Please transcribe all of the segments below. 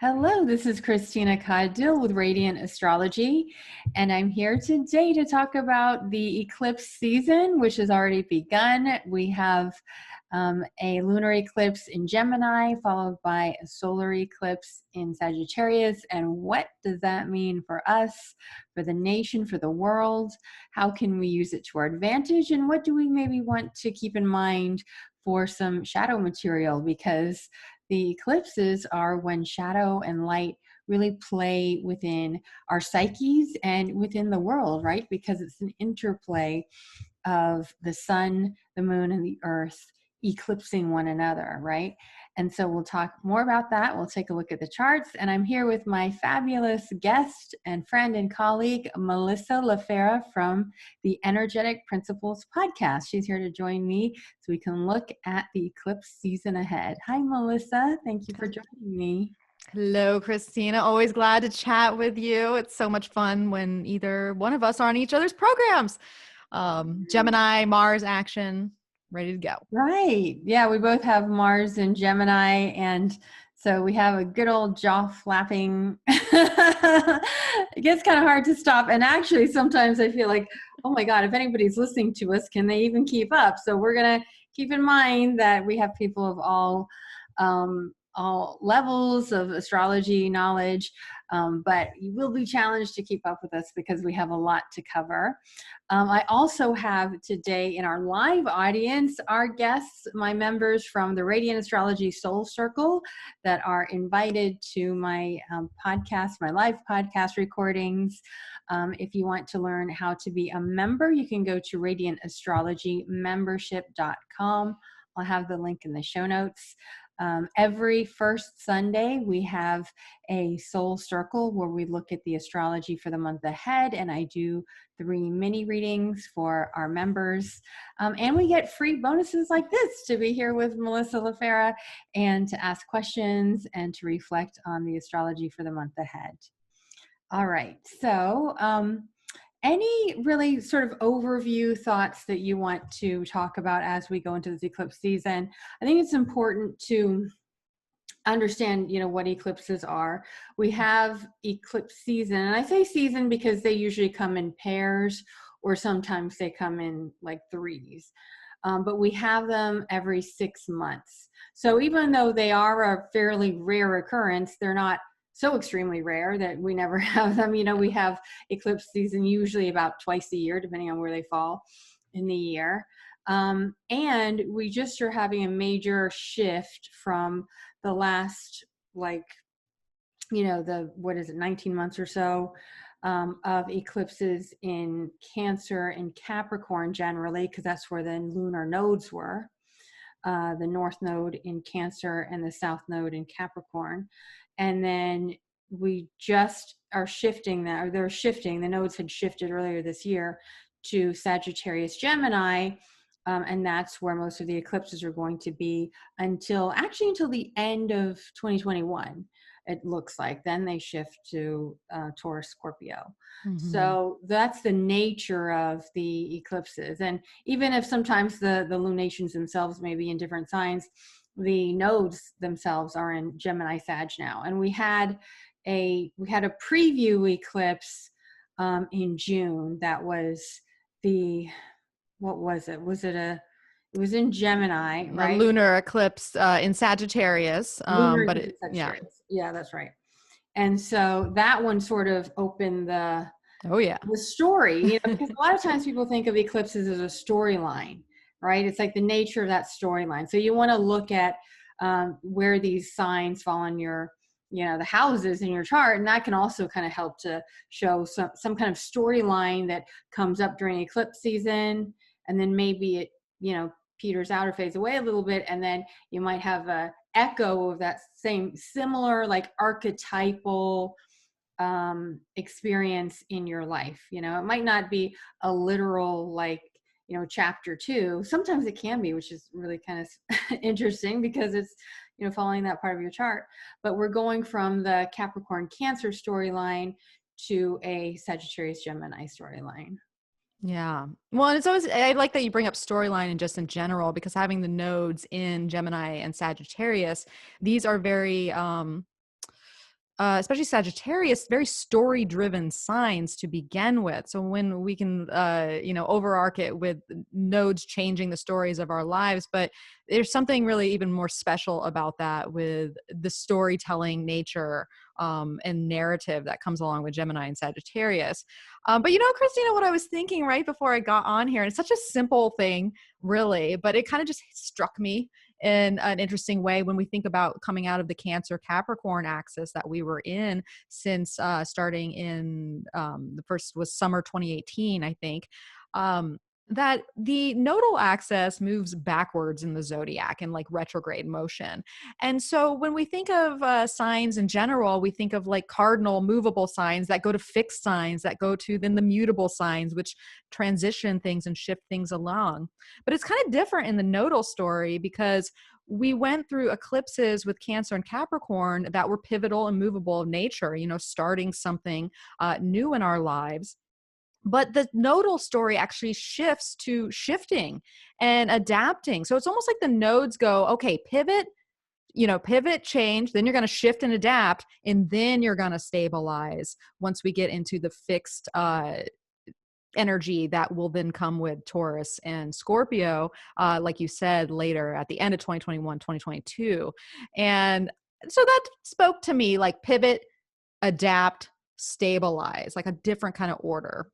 Hello, this is Christina Caudill with Radiant Astrology, and I'm here today to talk about the eclipse season, which has already begun. We have a lunar eclipse in Gemini, followed by a solar eclipse in Sagittarius. And what does that mean for us, for the nation, for the world? How can we use it to our advantage? And what do we maybe want to keep in mind for some shadow material? Because the eclipses are when shadow and light really play within our psyches and within the world, right? Because it's an interplay of the sun, the moon, and the earth eclipsing one another, right? And so we'll talk more about that. We'll take a look at the charts. And I'm here with my fabulous guest and friend and colleague, Melissa LaFara from the Energetic Principles podcast. She's here to join me so we can look at the eclipse season ahead. Hi, Melissa. Thank you for joining me. Hello, Christina. Always glad to chat with you. It's so much fun when either one of us are on each other's programs. Gemini, Mars action, ready to go. Right. Yeah, we both have Mars and Gemini, and so we have a good old jaw flapping. It gets kind of hard to stop. And actually, sometimes I feel like, oh my God, if anybody's listening to us, can they even keep up? So we're going to keep in mind that we have people of all levels of astrology knowledge, but you will be challenged to keep up with us because we have a lot to cover. I also have today in our live audience our guests, my members from the Radiant Astrology Soul Circle that are invited to my podcast, my live podcast recordings. If you want to learn how to be a member, you can go to radiantastrologymembership.com. I'll have the link in the show notes. Every first Sunday, we have a soul circle where we look at the astrology for the month ahead, and I do 3 mini readings for our members. And we get free bonuses like this to be here with Melissa LaFara and to ask questions and to reflect on the astrology for the month ahead. All right, so any really sort of overview thoughts that you want to talk about as we go into this eclipse season? I think it's important to understand, what eclipses are. We have eclipse season, and I say season because they usually come in pairs, or sometimes they come in like threes. But we have them every 6 months. So even though they are a fairly rare occurrence, they're not so extremely rare that we never have them. We have eclipse season usually about twice a year, depending on where they fall in the year. And we just are having a major shift from the last, 19 months or so of eclipses in Cancer and Capricorn generally, because that's where the lunar nodes were. The North Node in Cancer and the South Node in Capricorn. And then we just are shifting that, or they're shifting, the nodes had shifted earlier this year to Sagittarius Gemini. And that's where most of the eclipses are going to be until the end of 2021. It looks like then they shift to Taurus Scorpio. Mm-hmm. So that's the nature of the eclipses. And even if sometimes the lunations themselves may be in different signs, the nodes themselves are in Gemini Sag now. And we had a preview eclipse in June. That was what was it? It was in Gemini, right? A lunar eclipse in Sagittarius. Yeah, that's right. And so that one sort of opened the story, because a lot of times people think of eclipses as a storyline, right? It's like the nature of that storyline. So you want to look at where these signs fall in your, the houses in your chart, and that can also kind of help to show some kind of storyline that comes up during eclipse season, and then maybe it, peters out or fades away a little bit, and then you might have a echo of that similar like archetypal experience in your life. It might not be a literal chapter 2. Sometimes it can be, which is really kind of interesting because it's following that part of your chart. But we're going from the Capricorn Cancer storyline to a Sagittarius Gemini storyline. Yeah. Well, and it's always, I like that you bring up storyline and just in general, because having the nodes in Gemini and Sagittarius, these are very especially Sagittarius, very story-driven signs to begin with. So when we can, overarch it with nodes changing the stories of our lives, but there's something really even more special about that with the storytelling nature and narrative that comes along with Gemini and Sagittarius. But Christina, what I was thinking right before I got on here, and it's such a simple thing, really, but it kind of just struck me in an interesting way when we think about coming out of the Cancer Capricorn axis that we were in since starting in the first was summer 2018, I think. That the nodal axis moves backwards in the zodiac in like retrograde motion. And so when we think of signs in general, we think of like cardinal movable signs that go to fixed signs that go to then the mutable signs, which transition things and shift things along. But it's kind of different in the nodal story because we went through eclipses with Cancer and Capricorn that were pivotal and movable of nature, starting something new in our lives. But the nodal story actually shifts to shifting and adapting. So it's almost like the nodes go, okay, pivot, change, then you're going to shift and adapt, and then you're going to stabilize once we get into the fixed energy that will then come with Taurus and Scorpio, like you said, later at the end of 2021, 2022. And so that spoke to me like pivot, adapt, stabilize, like a different kind of order.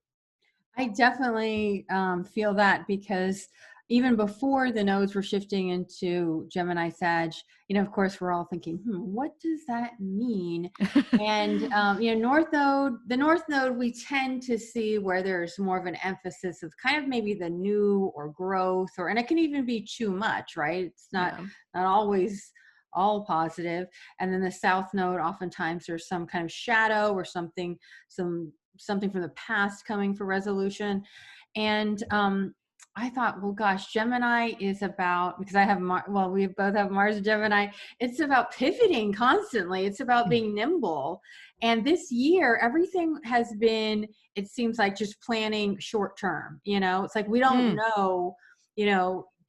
I definitely feel that because even before the nodes were shifting into Gemini Sag, of course, we're all thinking, what does that mean? And, the North Node, we tend to see where there's more of an emphasis of kind of maybe the new or growth, and it can even be too much, right? It's not always all positive. And then the South Node, oftentimes there's some kind of shadow or something from the past coming for resolution. And I thought, well, gosh, Gemini is about, because I have, we both have Mars and Gemini. It's about pivoting constantly. It's about being nimble. And this year, everything has been, it seems like just planning short term, it's like, we don't know,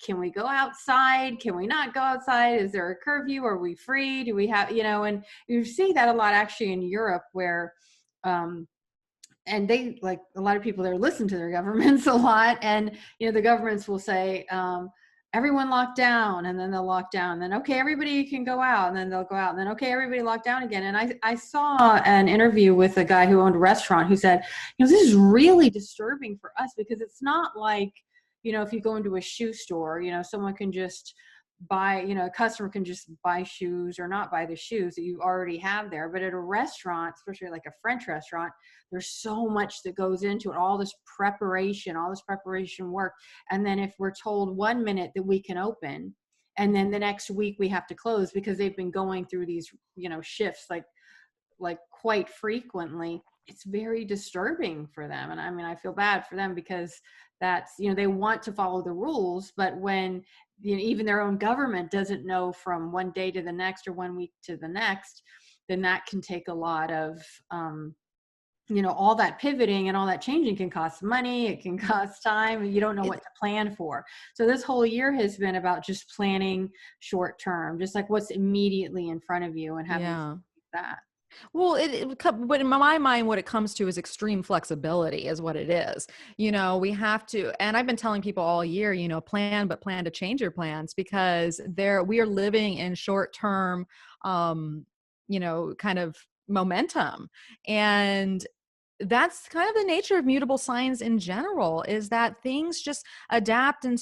can we go outside? Can we not go outside? Is there a curfew? Are we free? Do we have, and you see that a lot actually in Europe where, and they, like a lot of people there, listen to their governments a lot. And, the governments will say, everyone locked down, and then they'll lock down. And then, okay, everybody can go out, and then they'll go out. And then, okay, everybody locked down again. And I saw an interview with a guy who owned a restaurant who said, this is really disturbing for us because it's not like, if you go into a shoe store, someone can just buy, a customer can just buy shoes or not buy the shoes that you already have there. But at a restaurant, especially like a French restaurant, there's so much that goes into it, all this preparation work. And then if we're told 1 minute that we can open, and then the next week we have to close because they've been going through these, shifts like quite frequently, it's very disturbing for them. And I mean, I feel bad for them because that's, they want to follow the rules, but when even their own government doesn't know from one day to the next or 1 week to the next, then that can take a lot of, all that pivoting and all that changing can cost money. It can cost time, and you don't know what to plan for. So this whole year has been about just planning short term, just like what's immediately in front of you and having that. Well, but in my mind, what it comes to is extreme flexibility is what it is. We have to, and I've been telling people all year, plan to change your plans because we are living in short term, kind of momentum. And that's kind of the nature of mutable signs in general, is that things just adapt and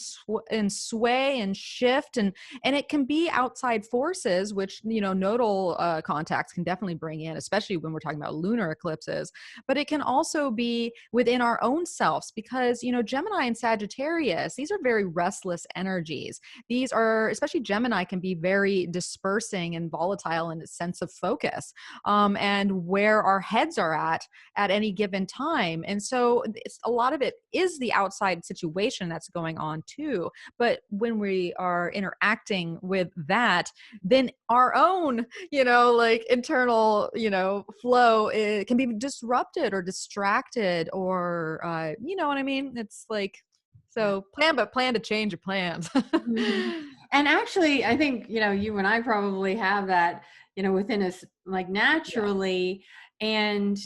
sway and shift, and it can be outside forces, which nodal contacts can definitely bring in, especially when we're talking about lunar eclipses. But it can also be within our own selves because Gemini and Sagittarius, these are very restless energies. These are, especially Gemini, can be very dispersing and volatile in its sense of focus, and where our heads are at any given time. And so a lot of it is the outside situation that's going on too. But when we are interacting with that, then our own, internal, flow, it can be disrupted or distracted or, you know what I mean? It's like, so plan to change your plans. And actually, I think, you and I probably have that, within us, like naturally. And,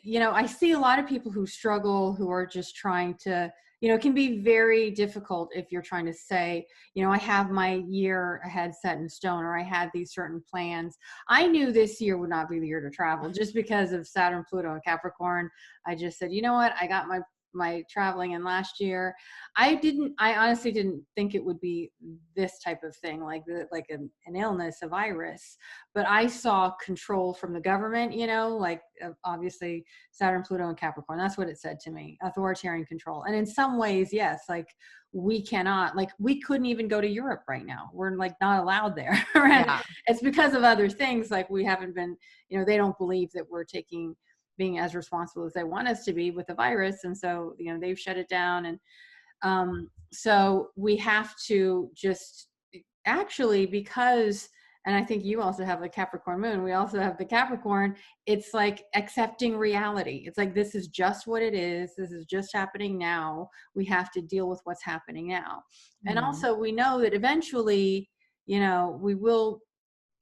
I see a lot of people who struggle, who are just trying to, it can be very difficult if you're trying to say, I have my year ahead set in stone, or I had these certain plans. I knew this year would not be the year to travel just because of Saturn, Pluto, and Capricorn. I just said, you know what? I got my traveling in last year. I honestly didn't think it would be this type of thing, like an illness, a virus, but I saw control from the government, like obviously Saturn, Pluto, and Capricorn. That's what it said to me, authoritarian control. And in some ways, yes, like we couldn't even go to Europe right now. We're like not allowed there. And it's because of other things. Like we haven't been, they don't believe that we're being as responsible as they want us to be with the virus. And so, they've shut it down. And so we have to just actually, because, and I think you also have the Capricorn moon, we also have the Capricorn, it's like accepting reality. It's like, this is just what it is. This is just happening now. We have to deal with what's happening now. And also we know that eventually, we will,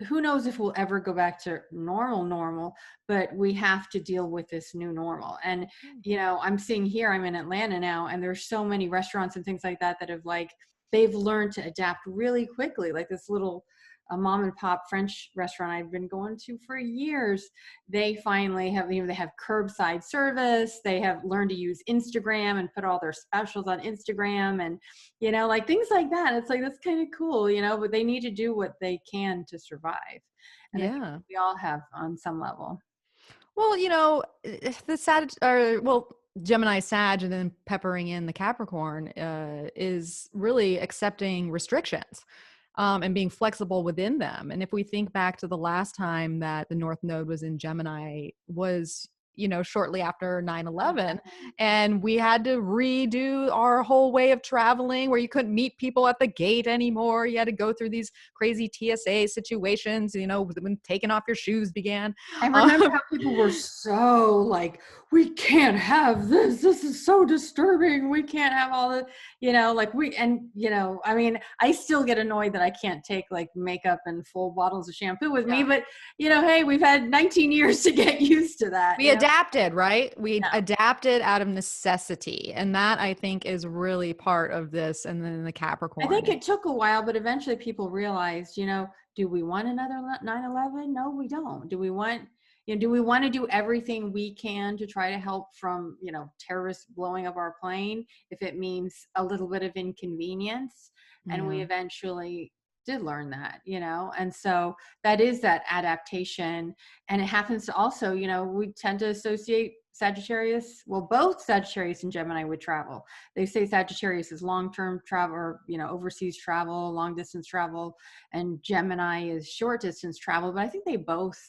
who knows if we'll ever go back to normal, but we have to deal with this new normal. And, I'm seeing here, I'm in Atlanta now, and there's so many restaurants and things like that have they've learned to adapt really quickly. Like this little mom and pop French restaurant I've been going to for years. They finally have, they have curbside service. They have learned to use Instagram and put all their specials on Instagram and, like things like that. It's like, that's kind of cool, but they need to do what they can to survive. And I think we all have on some level. Well, Gemini Sag and then peppering in the Capricorn is really accepting restrictions. And being flexible within them. And if we think back to the last time that the North Node was in Gemini was, shortly after 9/11, and we had to redo our whole way of traveling where you couldn't meet people at the gate anymore. You had to go through these crazy TSA situations, when taking off your shoes began. I remember how people were so like, we can't have this. This is so disturbing. We can't have all the, I mean, I still get annoyed that I can't take like makeup and full bottles of shampoo with me, but hey, we've had 19 years to get used to that. We adapted, right? We adapted out of necessity. And that I think is really part of this. And then the Capricorn. I think it took a while, but eventually people realized, do we want another 9/11? No, we don't. Do we want to do everything we can to try to help from, terrorists blowing up our plane if it means a little bit of inconvenience? And we eventually did learn that, and so that is that adaptation. And it happens to also, we tend to associate Sagittarius, both Sagittarius and Gemini would travel. They say Sagittarius is long-term travel, or, overseas travel, long distance travel, and Gemini is short distance travel. But I think they both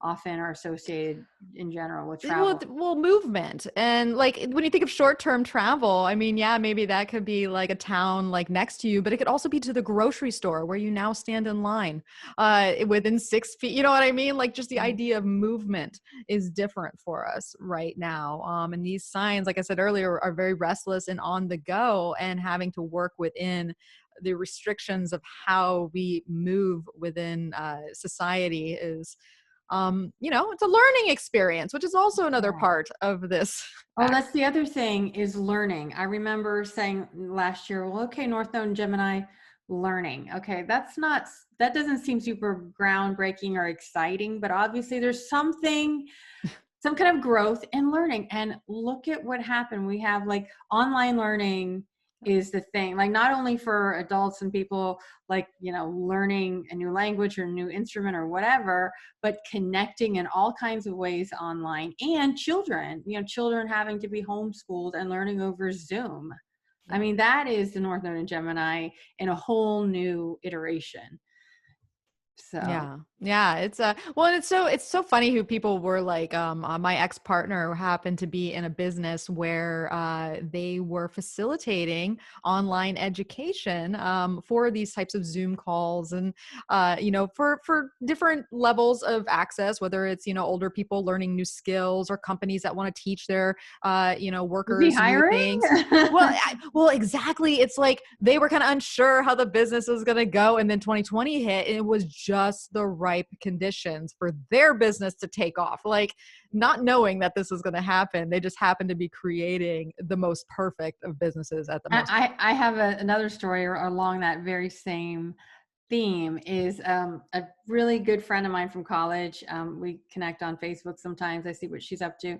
often are associated in general with travel. Well, movement. And like when you think of short-term travel, I mean, maybe that could be like a town like next to you, but it could also be to the grocery store where you now stand in line within 6 feet. You know what I mean? Like just the idea of movement is different for us right now. And these signs, like I said earlier, are very restless and on the go and having to work within the restrictions of how we move within society is it's a learning experience, which is also another part of this. Oh, that's the other thing is learning. I remember saying last year, okay, North Node and Gemini, learning. Okay, that doesn't seem super groundbreaking or exciting, but obviously there's some kind of growth in learning. And look at what happened. We have like online learning is the thing, like not only for adults and people like, learning a new language or a new instrument or whatever, but connecting in all kinds of ways online, and children having to be homeschooled and learning over Zoom. I mean, that is the North Node in Gemini in a whole new iteration. So it's so funny who people were like, my ex-partner happened to be in a business where they were facilitating online education for these types of Zoom calls and for different levels of access, whether it's older people learning new skills or companies that want to teach their workers new things. Well, exactly. It's like they were kind of unsure how the business was going to go, and then 2020 hit, and it was just the ripe conditions for their business to take off. Like, not knowing that this was going to happen, they just happen to be creating the most perfect of businesses at the most. I have another story along that very same theme. Is a really good friend of mine from college. We connect on Facebook sometimes. I see what she's up to.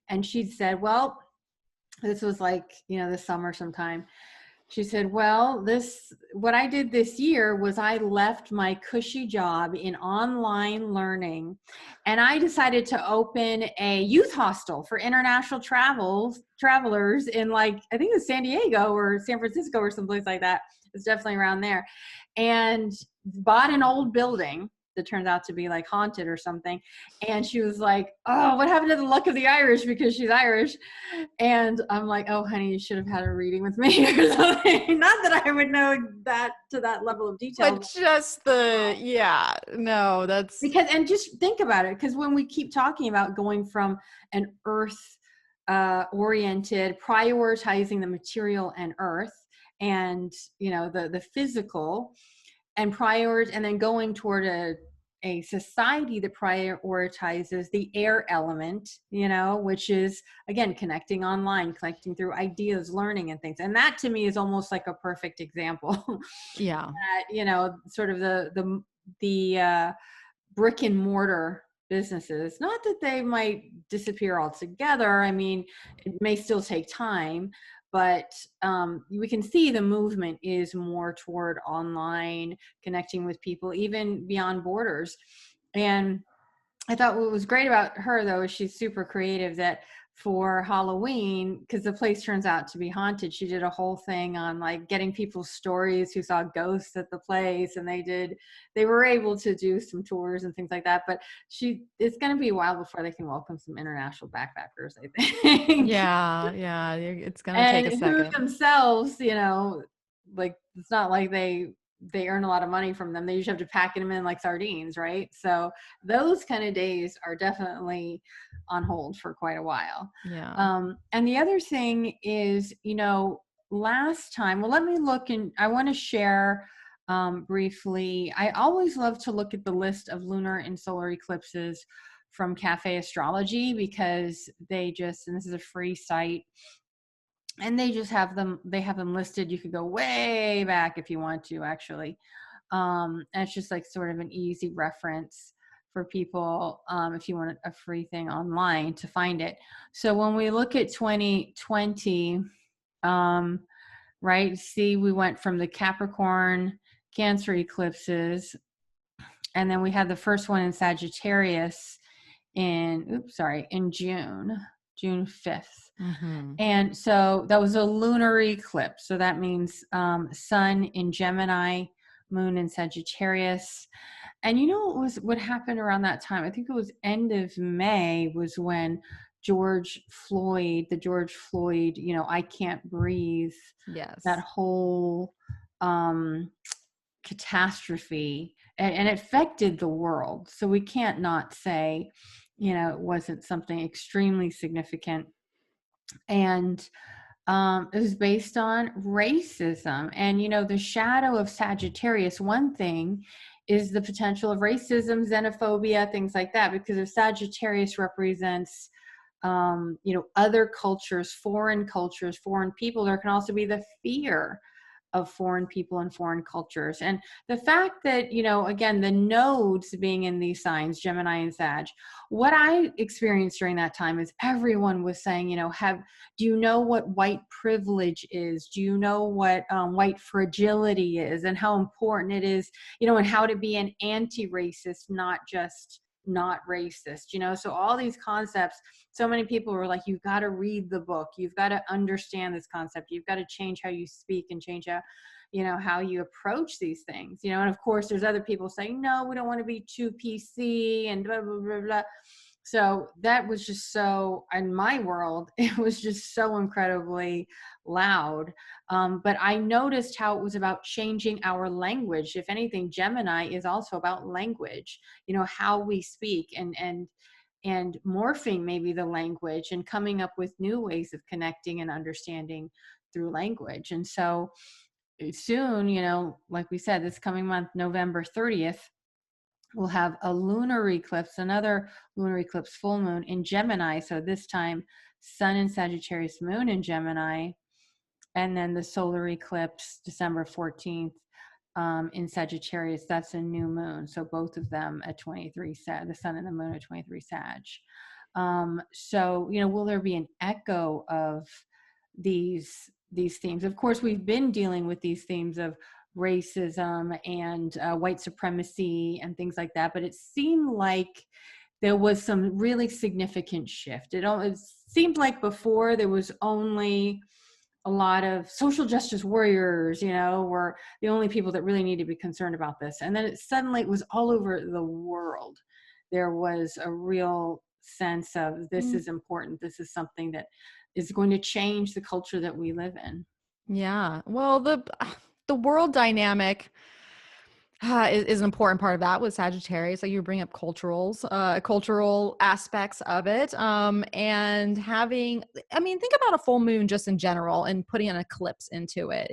And she said, well, this was like, this summer sometime. She said, well, what I did this year was I left my cushy job in online learning, and I decided to open a youth hostel for international travelers in, like, I think it was San Diego or San Francisco or someplace like that. It's definitely around there. And bought an old building that turns out to be like haunted or something. And she was like, oh, what happened to the luck of the Irish? Because she's Irish. And I'm like, oh, honey, you should have had a reading with me or something. Not that I would know that to that level of detail. But just that's because, and just think about it, because when we keep talking about going from an earth oriented, prioritizing the material and earth and, the physical, and then going toward a society that prioritizes the air element, which is, again, connecting online, connecting through ideas, learning and things. And that to me is almost like a perfect example. Yeah. That, sort of the brick and mortar businesses, not that they might disappear altogether. I mean, it may still take time, but we can see the movement is more toward online, connecting with people, even beyond borders. And I thought what was great about her, though, is she's super creative, that for Halloween, because the place turns out to be haunted, she did a whole thing on, like, getting people's stories who saw ghosts at the place, and they were able to do some tours and things like that. But it's going to be a while before they can welcome some international backpackers, I think. Yeah, it's going to take a second. Who themselves, like, it's not like they earn a lot of money from them. They usually have to pack them in like sardines, right? So those kind of days are definitely on hold for quite a while. Yeah. And the other thing is, last time, well, let me look, and I want to share briefly. I always love to look at the list of lunar and solar eclipses from Cafe Astrology, because and this is a free site, and they have them listed. You could go way back if you want to, actually. And it's just like sort of an easy reference for people, if you want a free thing online to find it. So when we look at 2020, right, see, we went from the Capricorn Cancer eclipses, and then we had the first one in Sagittarius in June 5th. Mm-hmm. And so that was a lunar eclipse. So that means sun in Gemini, moon in Sagittarius. And what happened around that time? I think it was end of May was when the George Floyd, I can't breathe. Yes. That whole catastrophe, and it affected the world. So we can't not say, it wasn't something extremely significant. And it was based on racism. And, the shadow of Sagittarius, one thing is the potential of racism, xenophobia, things like that, because if Sagittarius represents, other cultures, foreign people, there can also be the fear of foreign people and foreign cultures. And the fact that, again, the nodes being in these signs, Gemini and Sag, what I experienced during that time is everyone was saying, do you know what white privilege is? Do you know what white fragility is, and how important it is, and how to be an anti-racist, not just not racist, so all these concepts. So many people were like, you've got to read the book, you've got to understand this concept, you've got to change how you speak and change how you approach these things, and of course there's other people saying, no, we don't want to be too PC and blah blah blah blah. So that was just so, in my world, it was just so incredibly loud. But I noticed how it was about changing our language. If anything, Gemini is also about language, how we speak, and morphing maybe the language and coming up with new ways of connecting and understanding through language. And so soon, like we said, this coming month, November 30th, we'll have a lunar eclipse, another lunar eclipse full moon in Gemini. So this time, Sun in Sagittarius, Moon in Gemini, and then the solar eclipse December 14th in Sagittarius. That's a new moon. So both of them at 23 Sag, the Sun and the Moon at 23 Sag. So, will there be an echo of these themes? Of course, we've been dealing with these themes of racism and white supremacy and things like that, but it seemed like there was some really significant shift. It seemed like before there was only a lot of social justice warriors, were the only people that really need to be concerned about this. And then suddenly it was all over the world. There was a real sense of this is important. This is something that is going to change the culture that we live in. Yeah. Well, the world dynamic is an important part of that with Sagittarius. Like you bring up cultural aspects of it. And having, think about a full moon just in general and putting an eclipse into it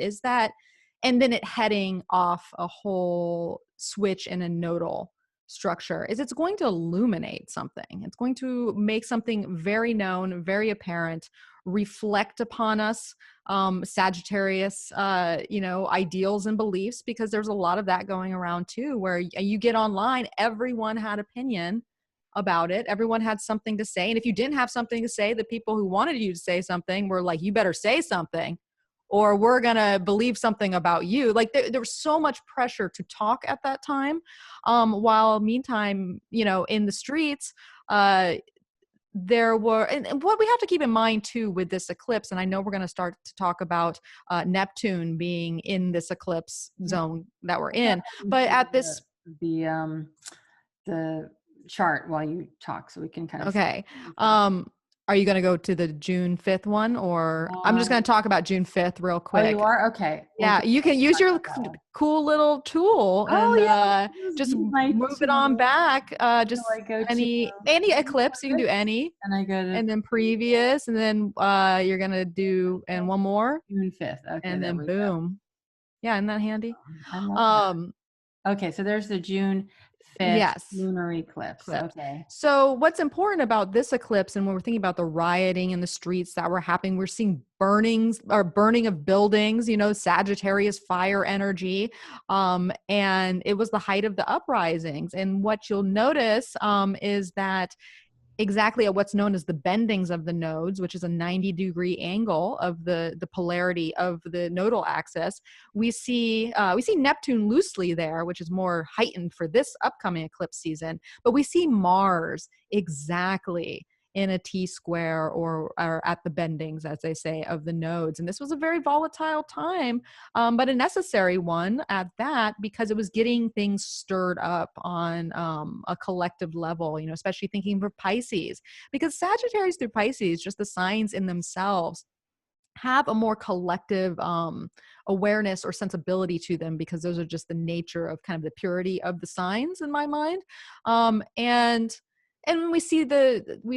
and then it heading off a whole switch in a nodal structure it's going to illuminate something. It's going to make something very known, very apparent, reflect upon us, Sagittarius, ideals and beliefs, because there's a lot of that going around too, where you get online, everyone had opinion about it. Everyone had something to say. And if you didn't have something to say, the people who wanted you to say something were like, you better say something, or we're going to believe something about you. Like there was so much pressure to talk at that time. While meantime, in the streets, there were, and what we have to keep in mind too with this eclipse, and I know we're going to start to talk about Neptune being in this eclipse zone that we're in, but at this, the chart while you talk, so we can kind of okay. Are you going to go to the June 5th one, or I'm just going to talk about June 5th real quick? Oh, you are? Okay. Yeah, you can use your cool little tool and just move it on back. Just any eclipse, you can do any. And I go to and then previous, and then you're going to do, and one more. June 5th. Okay. And then boom. Yeah, isn't that handy? I love that. Okay, so there's the June 5th lunar eclipse. Okay. So what's important about this eclipse, and when we're thinking about the rioting in the streets that were happening, we're seeing burning of buildings, Sagittarius fire energy. And it was the height of the uprisings. And what you'll notice is that exactly at what's known as the bendings of the nodes, which is a 90-degree angle of the polarity of the nodal axis, we see Neptune loosely there, which is more heightened for this upcoming eclipse season, but we see Mars exactly in a T-square or at the bendings, as they say, of the nodes. And this was a very volatile time, but a necessary one at that, because it was getting things stirred up on a collective level, especially thinking for Pisces, because Sagittarius through Pisces, just the signs in themselves, have a more collective awareness or sensibility to them, because those are just the nature of kind of the purity of the signs in my mind. And we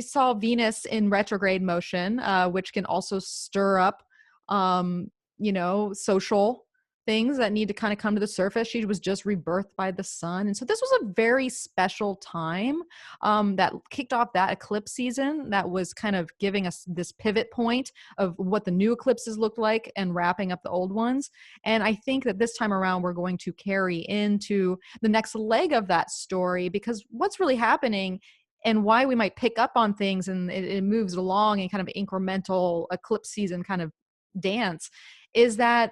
saw Venus in retrograde motion, which can also stir up, social things that need to kind of come to the surface. She was just rebirthed by the sun. And so this was a very special time that kicked off that eclipse season, that was kind of giving us this pivot point of what the new eclipses looked like and wrapping up the old ones. And I think that this time around, we're going to carry into the next leg of that story, because what's really happening and why we might pick up on things and it moves along in kind of incremental eclipse season kind of dance is that,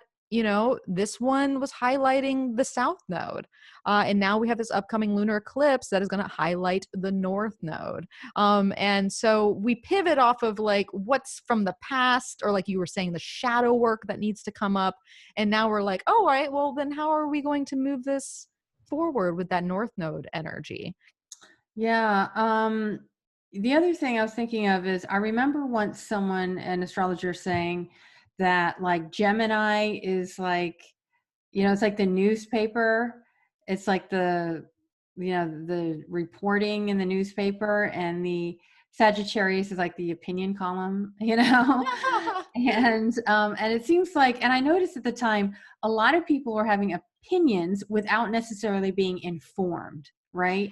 this one was highlighting the south node. And now we have this upcoming lunar eclipse that is going to highlight the north node. And so we pivot off of like what's from the past, or like you were saying, the shadow work that needs to come up. And now we're like, oh, all right, well, then how are we going to move this forward with that north node energy? Yeah. The other thing I was thinking of is, I remember once an astrologer saying that like Gemini is like, it's like the newspaper. It's like the reporting in the newspaper, and the Sagittarius is like the opinion column, and it seems like, and I noticed at the time, a lot of people were having opinions without necessarily being informed right?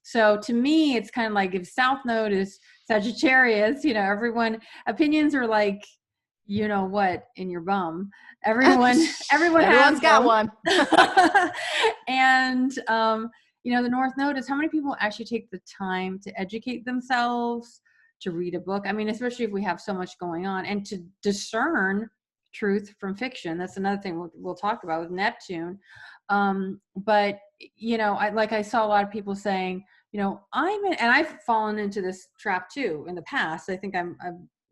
So to me, it's kind of like if South Node is Sagittarius, everyone opinions are like, you know what, in your bum. Everyone has Everyone's got them. one. And the North Node is how many people actually take the time to educate themselves, to read a book. I mean, especially if we have so much going on, and to discern truth from fiction. That's another thing we'll talk about with Neptune. But I saw a lot of people saying, and I've fallen into this trap too in the past. I think I'm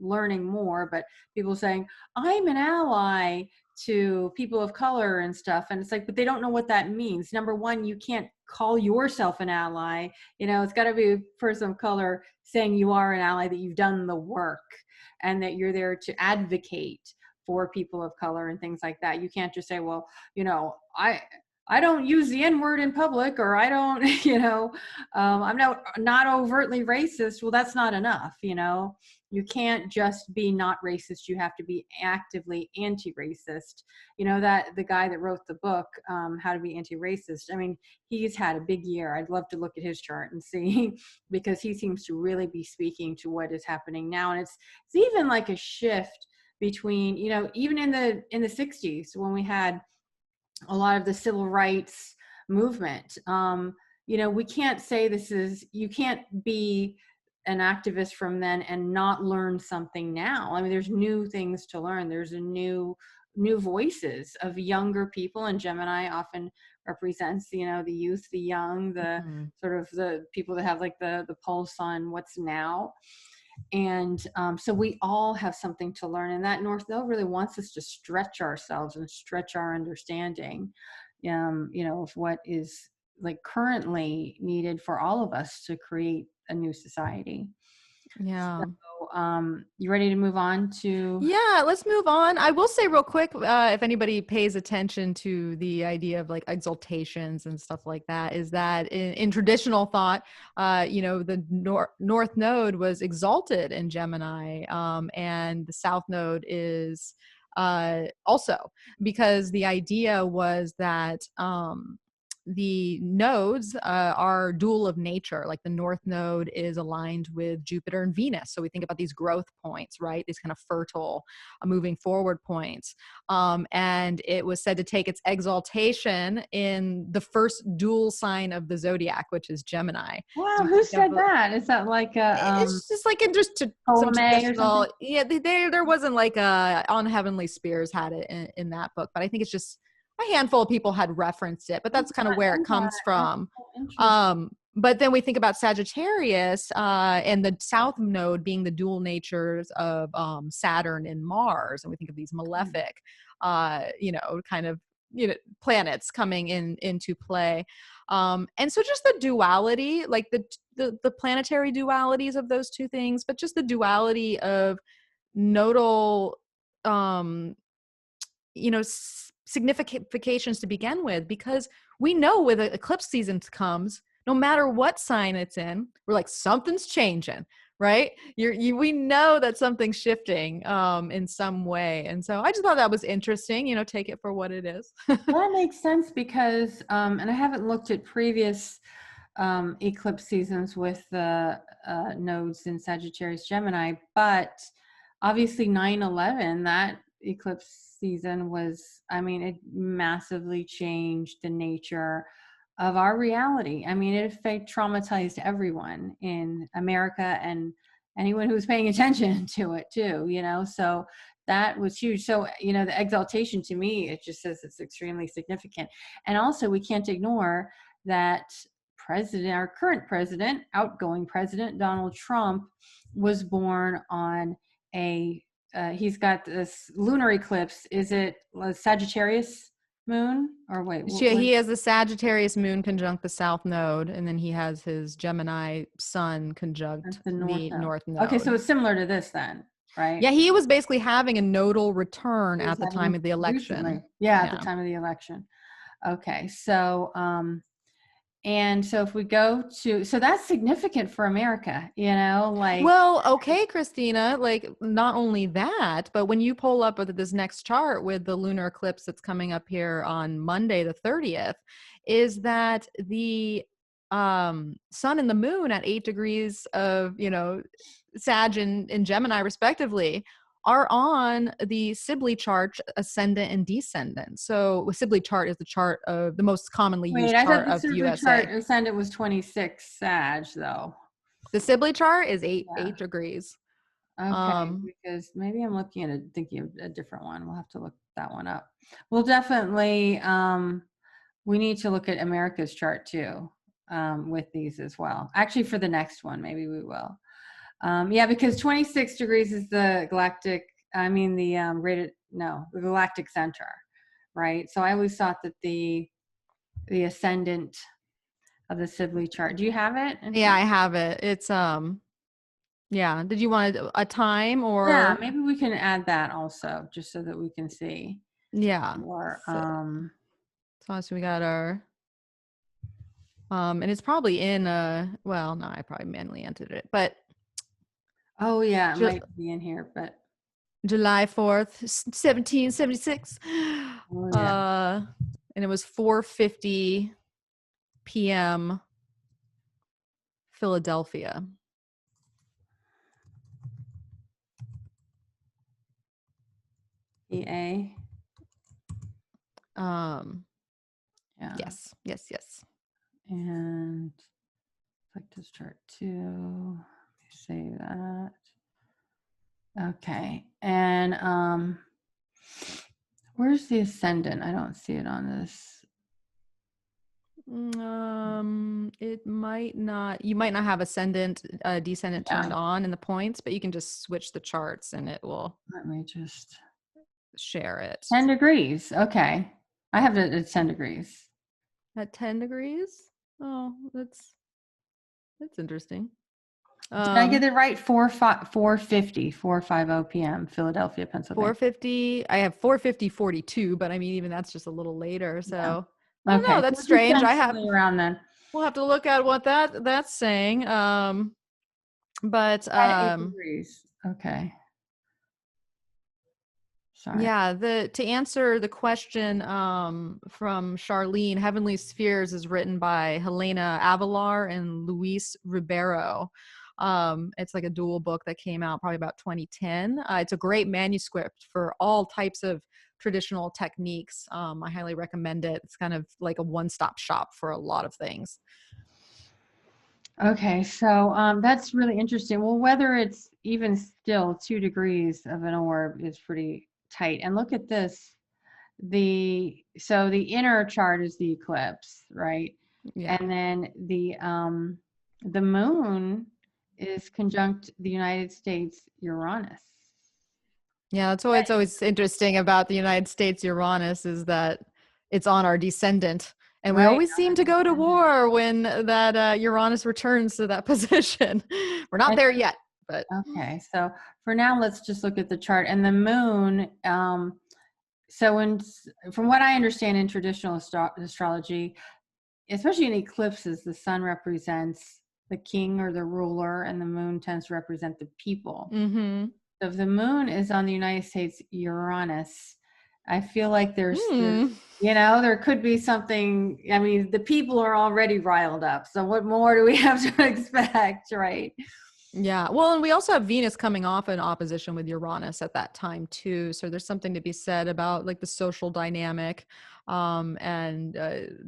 learning more, but people saying I'm an ally to people of color and stuff, and it's like, but they don't know what that means. Number one, you can't call yourself an ally. It's got to be a person of color saying you are an ally, that you've done the work, and that you're there to advocate for people of color and things like that. You can't just say, well, I don't use the N-word in public, or I don't, I'm not overtly racist. Well, that's not enough. You can't just be not racist. You have to be actively anti-racist. That the guy that wrote the book, How to Be Anti-Racist, I mean, he's had a big year. I'd love to look at his chart and see, because he seems to really be speaking to what is happening now. And it's even like a shift between, even in the 60s, when we had a lot of the civil rights movement. We can't say you can't be an activist from then and not learn something now. I mean, there's new things to learn. There's a new voices of younger people, and Gemini often represents, the youth, the young, the sort of the people that have like the pulse on what's now. And so we all have something to learn, and that North Node really wants us to stretch ourselves and stretch our understanding, of what is like currently needed for all of us to create a new society. Yeah. So, you ready to move on to? Yeah, let's move on. I will say real quick, if anybody pays attention to the idea of like exaltations and stuff like that, is that in traditional thought, the North Node was exalted in Gemini, and the South Node is also, because the idea was that the nodes are dual of nature. Like the North Node is aligned with Jupiter and Venus. So we think about these growth points, right? These kind of fertile, moving forward points. And it was said to take its exaltation in the first dual sign of the zodiac, which is Gemini. Wow, So who said that? Is that like a it's just like in just some traditional, yeah, there wasn't like On Heavenly Spears had it in that book, but I think it's just a handful of people had referenced it, but that's kind of where it comes from. But then we think about Sagittarius and the South Node being the dual natures of Saturn and Mars, and we think of these malefic, kind of planets coming into play. And so just the duality, like the planetary dualities of those two things, but just the duality of nodal, significations to begin with, because we know when the eclipse season comes, no matter what sign it's in, we're like, something's changing, right? We know that something's shifting in some way. And so I just thought that was interesting, take it for what it is. That makes sense, because, and I haven't looked at previous eclipse seasons with the nodes in Sagittarius, Gemini, but obviously 9/11, that eclipse season was, it massively changed the nature of our reality. It traumatized everyone in America and anyone who was paying attention to it too, so that was huge. So, the exaltation, to me, it just says it's extremely significant. And also, we can't ignore that our current president, outgoing president, Donald Trump, was born on he's got this lunar eclipse. Is it Sagittarius moon, or wait? He has the Sagittarius moon conjunct the South Node, and then he has his Gemini sun conjunct the North Node. Okay, so it's similar to this then, right? Yeah, he was basically having a nodal return at the time of the election. Recently. Yeah, at the time of the election. Okay, so and so if we go to, so that's significant for America, Well, okay, Christina, like not only that, but when you pull up this next chart with the lunar eclipse that's coming up here on Monday, the 30th, is that the sun and the moon at 8 degrees of, Sag and Gemini respectively are on the Sibley chart, ascendant and descendant. So the Sibley chart is the chart of the most commonly Wait, used I thought chart the of the Sibley chart USA. ascendant was 26 Sag though. The Sibley chart is eight Yeah. degrees. Okay, because maybe I'm looking at thinking of a different one. We'll have to look that one up. We'll definitely, we need to look at America's chart too, with these as well. Actually, for the next one, maybe we will. Yeah, because 26 degrees is the galactic, the galactic center, right? So I always thought that the ascendant of the Sibley chart. Do you have it? Yeah, I have it. It's yeah. Did you want a time Yeah, or? maybe we can add that also, just so that we can see. Yeah. Or So we got our and it's probably in well, no, I probably manually entered it, but oh yeah, it might be in here, but July 4th, 1776. oh yeah. And it was 4:50 p.m. Philadelphia. EA. Yeah. Yes. And select this chart too. Save that. Okay. And where's the ascendant? I don't see it on this. It might not, you might not have ascendant, descendant turned on in the points, but you can just switch the charts and it will. Let me just share it. 10 degrees. Okay. I have it at 10 degrees. At 10 degrees? Oh, that's interesting. Did I get it right? 4:50 p.m. Philadelphia, Pennsylvania. 4:50. I have 4:50:42, but I mean, even that's just a little later. So Yeah. I don't know. That's strange. I have around then. We'll have to look at what that's saying. But 8 degrees. Okay. Sorry. Yeah, to answer the question from Charlene, Heavenly Spheres is written by Helena Avalar and Luis Ribeiro. It's like a dual book that came out probably about 2010. It's a great manuscript for all types of traditional techniques. I highly recommend it. It's kind of like a one-stop shop for a lot of things. Okay, so that's really interesting. Well, whether it's even still 2 degrees of an orb is pretty tight. And look at this. The inner chart is the eclipse, right? Yeah. And then the moon is conjunct the United States Uranus. Yeah, that's what's always interesting about the United States Uranus is that it's on our descendant. And we always seem to go to war when that Uranus returns to that position. We're not there yet, but. Okay, so for now, let's just look at the chart. And the moon, from what I understand in traditional astrology, especially in eclipses, the sun represents the king or the ruler, and the moon tends to represent the people. Mm-hmm. So if the moon is on the United States Uranus, I feel like there could be something. I mean, the people are already riled up. So what more do we have to expect, right? Yeah. Well, and we also have Venus coming off in opposition with Uranus at that time too. So there's something to be said about like the social dynamic, and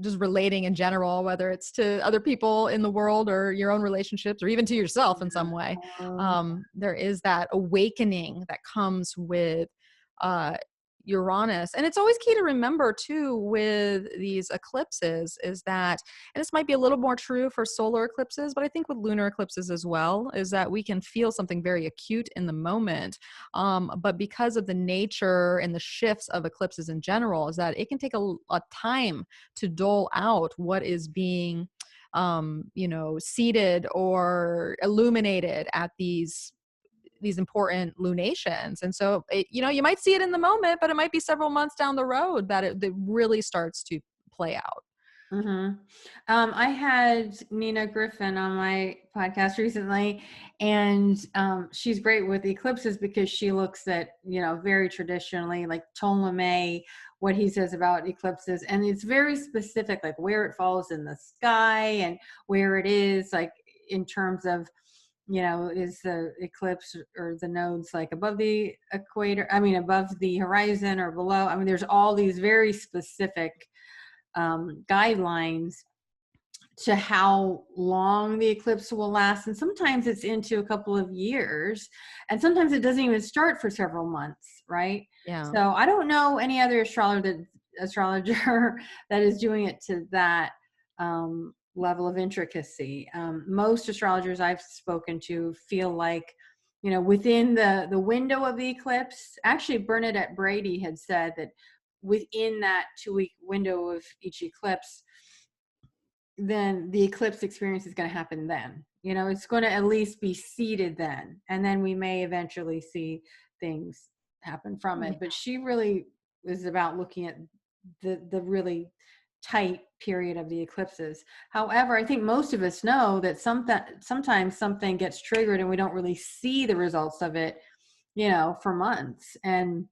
just relating in general, whether it's to other people in the world or your own relationships or even to yourself in some way. There is that awakening that comes with Uranus. And it's always key to remember too with these eclipses is that, and this might be a little more true for solar eclipses, but I think with lunar eclipses as well, is that we can feel something very acute in the moment. But because of the nature and the shifts of eclipses in general, is that it can take a time to dole out what is being seeded or illuminated at these important lunations. And so, you might see it in the moment, but it might be several months down the road that it really starts to play out. Mm-hmm. I had Nina Griffin on my podcast recently, and she's great with eclipses because she looks at, very traditionally like Ptolemy what he says about eclipses. And it's very specific, like where it falls in the sky and where it is, like in terms of, is the eclipse or the nodes like above the equator, above the horizon or below. There's all these very specific guidelines to how long the eclipse will last. And sometimes it's into a couple of years, and sometimes it doesn't even start for several months, right? Yeah. So I don't know any other astrologer that is doing it to that level of intricacy. Most astrologers I've spoken to feel like, within the window of the eclipse, actually Bernadette Brady had said that within that 2-week window of each eclipse, then the eclipse experience is going to happen then. It's going to at least be seated then, and then we may eventually see things happen from it. But she really was about looking at the really tight period of the eclipses. However, I think most of us know that sometimes something gets triggered and we don't really see the results of it, for months. And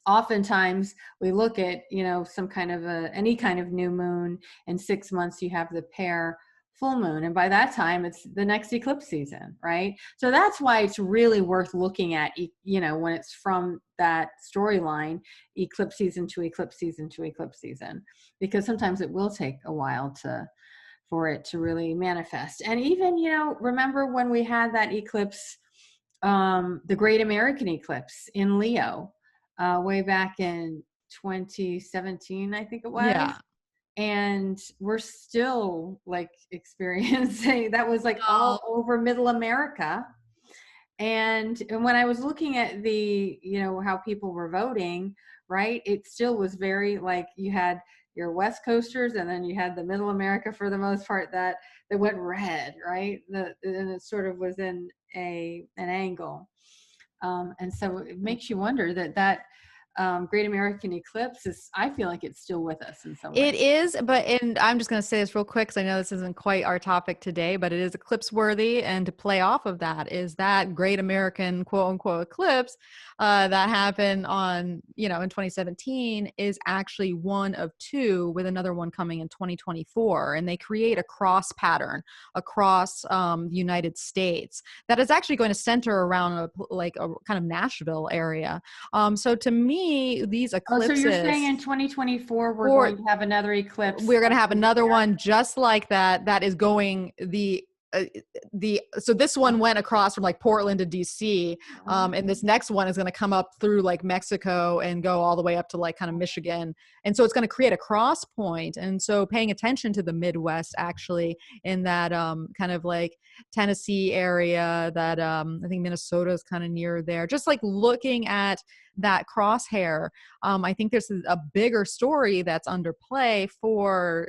oftentimes we look at, some kind of any kind of new moon. In 6 months, you have the pair full moon. And by that time, it's the next eclipse season, right? So that's why it's really worth looking at, when it's from that storyline, eclipse season to eclipse season to eclipse season, because sometimes it will take a while for it to really manifest. And even, remember when we had that eclipse, the Great American Eclipse in Leo, way back in 2017, I think it was. Yeah. And we're still like experiencing that. Was like all over middle America. And when I was looking at the, how people were voting, right, it still was very like, you had your West Coasters and then you had the middle America for the most part that went red, right? And it sort of was in an angle. And so it makes you wonder that Great American Eclipse I feel like it's still with us in some way. It is, and I'm just going to say this real quick because I know this isn't quite our topic today, but it is eclipse worthy. And to play off of that is that Great American quote unquote eclipse that happened in 2017 is actually one of two, with another one coming in 2024. And they create a cross pattern across the United States that is actually going to center around a kind of Nashville area. So to me, these eclipses. So you're saying in 2024 we're going to have another eclipse? We're going to have another one just like that. That is going so this one went across from like Portland to DC, and this next one is going to come up through like Mexico and go all the way up to like kind of Michigan, and so it's going to create a cross point. And so paying attention to the Midwest, actually, in that kind of like Tennessee area, that I think Minnesota is kind of near there, just like looking at that crosshair. I think there's a bigger story that's under play for,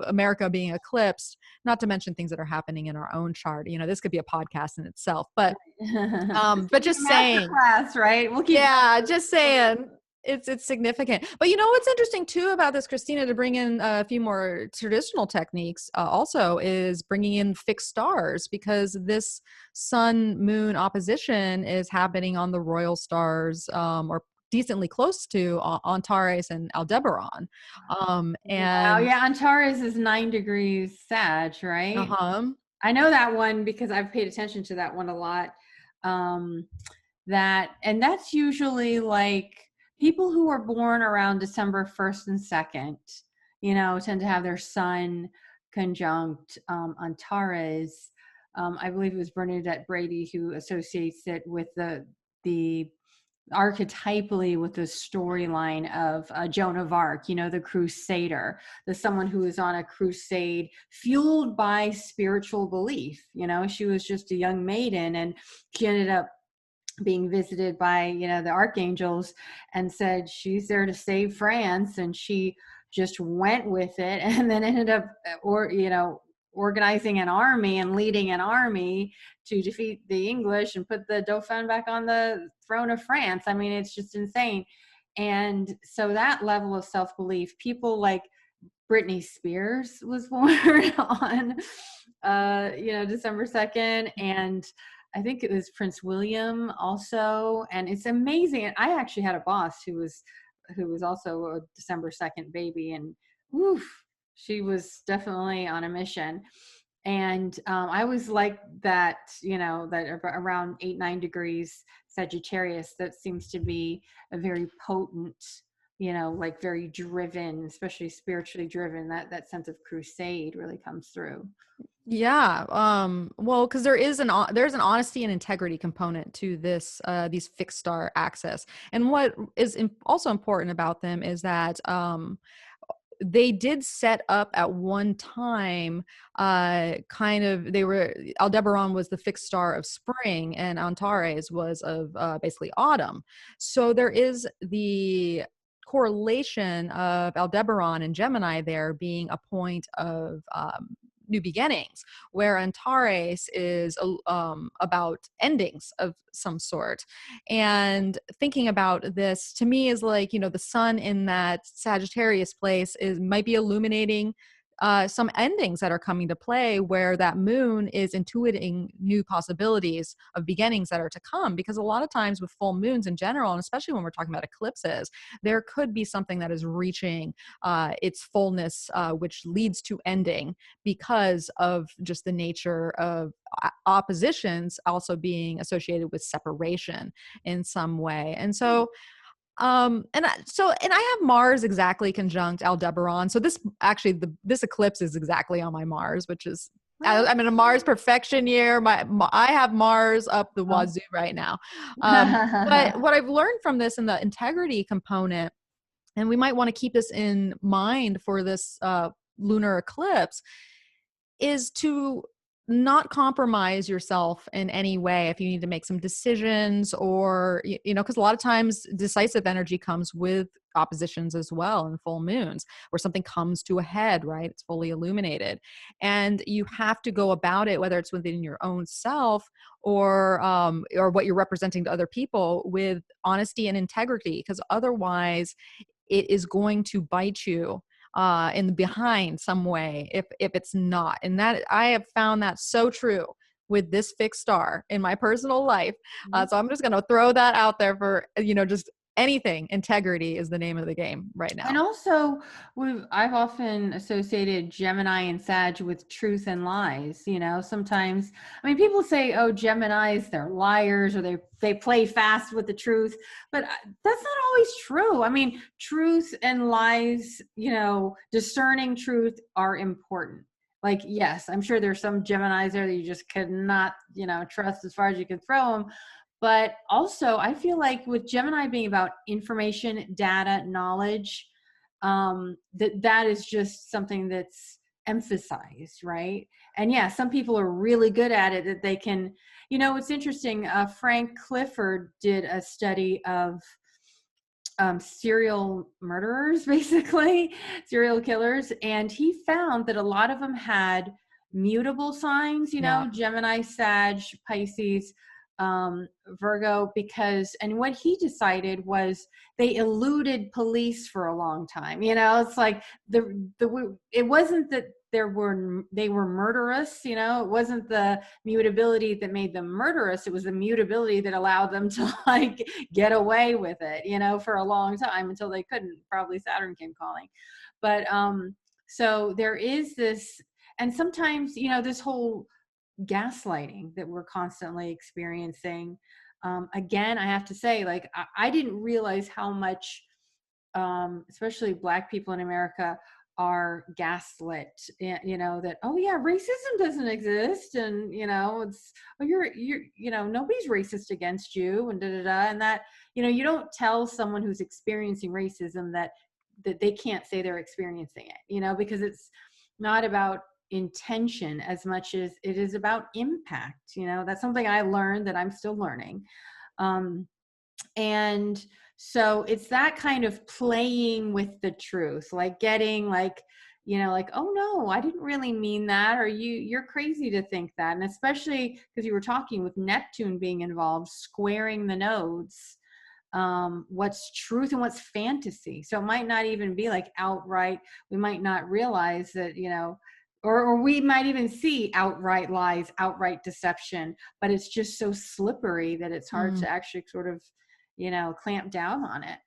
America being eclipsed, not to mention things that are happening in our own chart. This could be a podcast in itself, but just saying, class, right? Just saying. It's significant. But what's interesting too about this, Christina, to bring in a few more traditional techniques also, is bringing in fixed stars, because this sun moon opposition is happening on the royal stars, or decently close to Antares and Aldebaran. And Antares is 9 degrees Sag, right? I know that one because I've paid attention to that one a lot. And that's usually like people who are born around December 1st and 2nd, tend to have their sun conjunct Antares. I believe it was Bernadette Brady who associates it with the archetypally with the storyline of Joan of Arc, the crusader, someone who is on a crusade fueled by spiritual belief. She was just a young maiden, and she ended up being visited by, the archangels, and said she's there to save France. And she just went with it, and then ended up, organizing an army and leading an army to defeat the English and put the Dauphin back on the throne of France. It's just insane. And so that level of self-belief, people like Britney Spears was born on, December 2nd. And I think it was Prince William also. And it's amazing. And I actually had a boss who was who was also a December 2nd baby, and woof, she was definitely on a mission. And I was like that, that around 8, 9 degrees Sagittarius, that seems to be a very potent, like very driven, especially spiritually driven. That sense of crusade really comes through. Yeah. Well, because there's an honesty and integrity component to this these fixed star access. And what is also important about them is that they did set up at one time, Aldebaran was the fixed star of spring and Antares was of basically autumn. So there is the correlation of Aldebaran and Gemini there being a point of new beginnings, where Antares is about endings of some sort. And thinking about this to me is like, the sun in that Sagittarius place might be illuminating some endings that are coming to play, where that moon is intuiting new possibilities of beginnings that are to come. Because a lot of times with full moons in general, and especially when we're talking about eclipses, there could be something that is reaching its fullness, which leads to ending because of just the nature of oppositions also being associated with separation in some way. And so and I have Mars exactly conjunct Aldebaran. So this eclipse is exactly on my Mars, which is, I'm in a Mars perfection year. I have Mars up the wazoo right now. But what I've learned from this and the integrity component, and we might want to keep this in mind for this lunar eclipse, is to not compromise yourself in any way if you need to make some decisions, or because a lot of times decisive energy comes with oppositions as well, and full moons where something comes to a head, right? It's fully illuminated, and you have to go about it, whether it's within your own self or what you're representing to other people, with honesty and integrity, because otherwise it is going to bite you in the behind some way if it's not. And that, I have found that so true with this fixed star in my personal life. So I'm just going to throw that out there for, just anything. Integrity is the name of the game right now. And also, I've often associated Gemini and Sag with truth and lies. Sometimes, I mean, people say, "Oh, Geminis, they're liars," or they play fast with the truth, but that's not always true. I mean, truth and lies, discerning truth are important. Like, yes, I'm sure there's some Geminis there that you just could not, trust as far as you can throw them. But also, I feel like with Gemini being about information, data, knowledge, that is just something that's emphasized, right? And yeah, some people are really good at it, that they can, it's interesting. Frank Clifford did a study of serial murderers, basically, serial killers. And he found that a lot of them had mutable signs, Gemini, Sag, Pisces, Virgo, and what he decided was they eluded police for a long time. It's like it wasn't that they were murderous, it wasn't the mutability that made them murderous. It was the mutability that allowed them to like get away with it, for a long time, until they couldn't. Probably Saturn came calling. But so there is this, and sometimes, this whole gaslighting that we're constantly experiencing. Again, I have to say, like, I didn't realize how much, especially Black people in America, are gaslit. That, oh yeah, racism doesn't exist, and it's, oh, you're nobody's racist against you, and da da da, and that you don't tell someone who's experiencing racism that they can't say they're experiencing it, because it's not about intention as much as it is about impact. That's something I learned that I'm still learning. And so it's that kind of playing with the truth, like getting like, like, oh no, I didn't really mean that, or you're crazy to think that. And especially because you were talking with Neptune being involved, squaring the nodes, what's truth and what's fantasy. So it might not even be like outright, we might not realize that, or we might even see outright lies, outright deception, but it's just so slippery that it's hard to actually sort of, clamp down on it.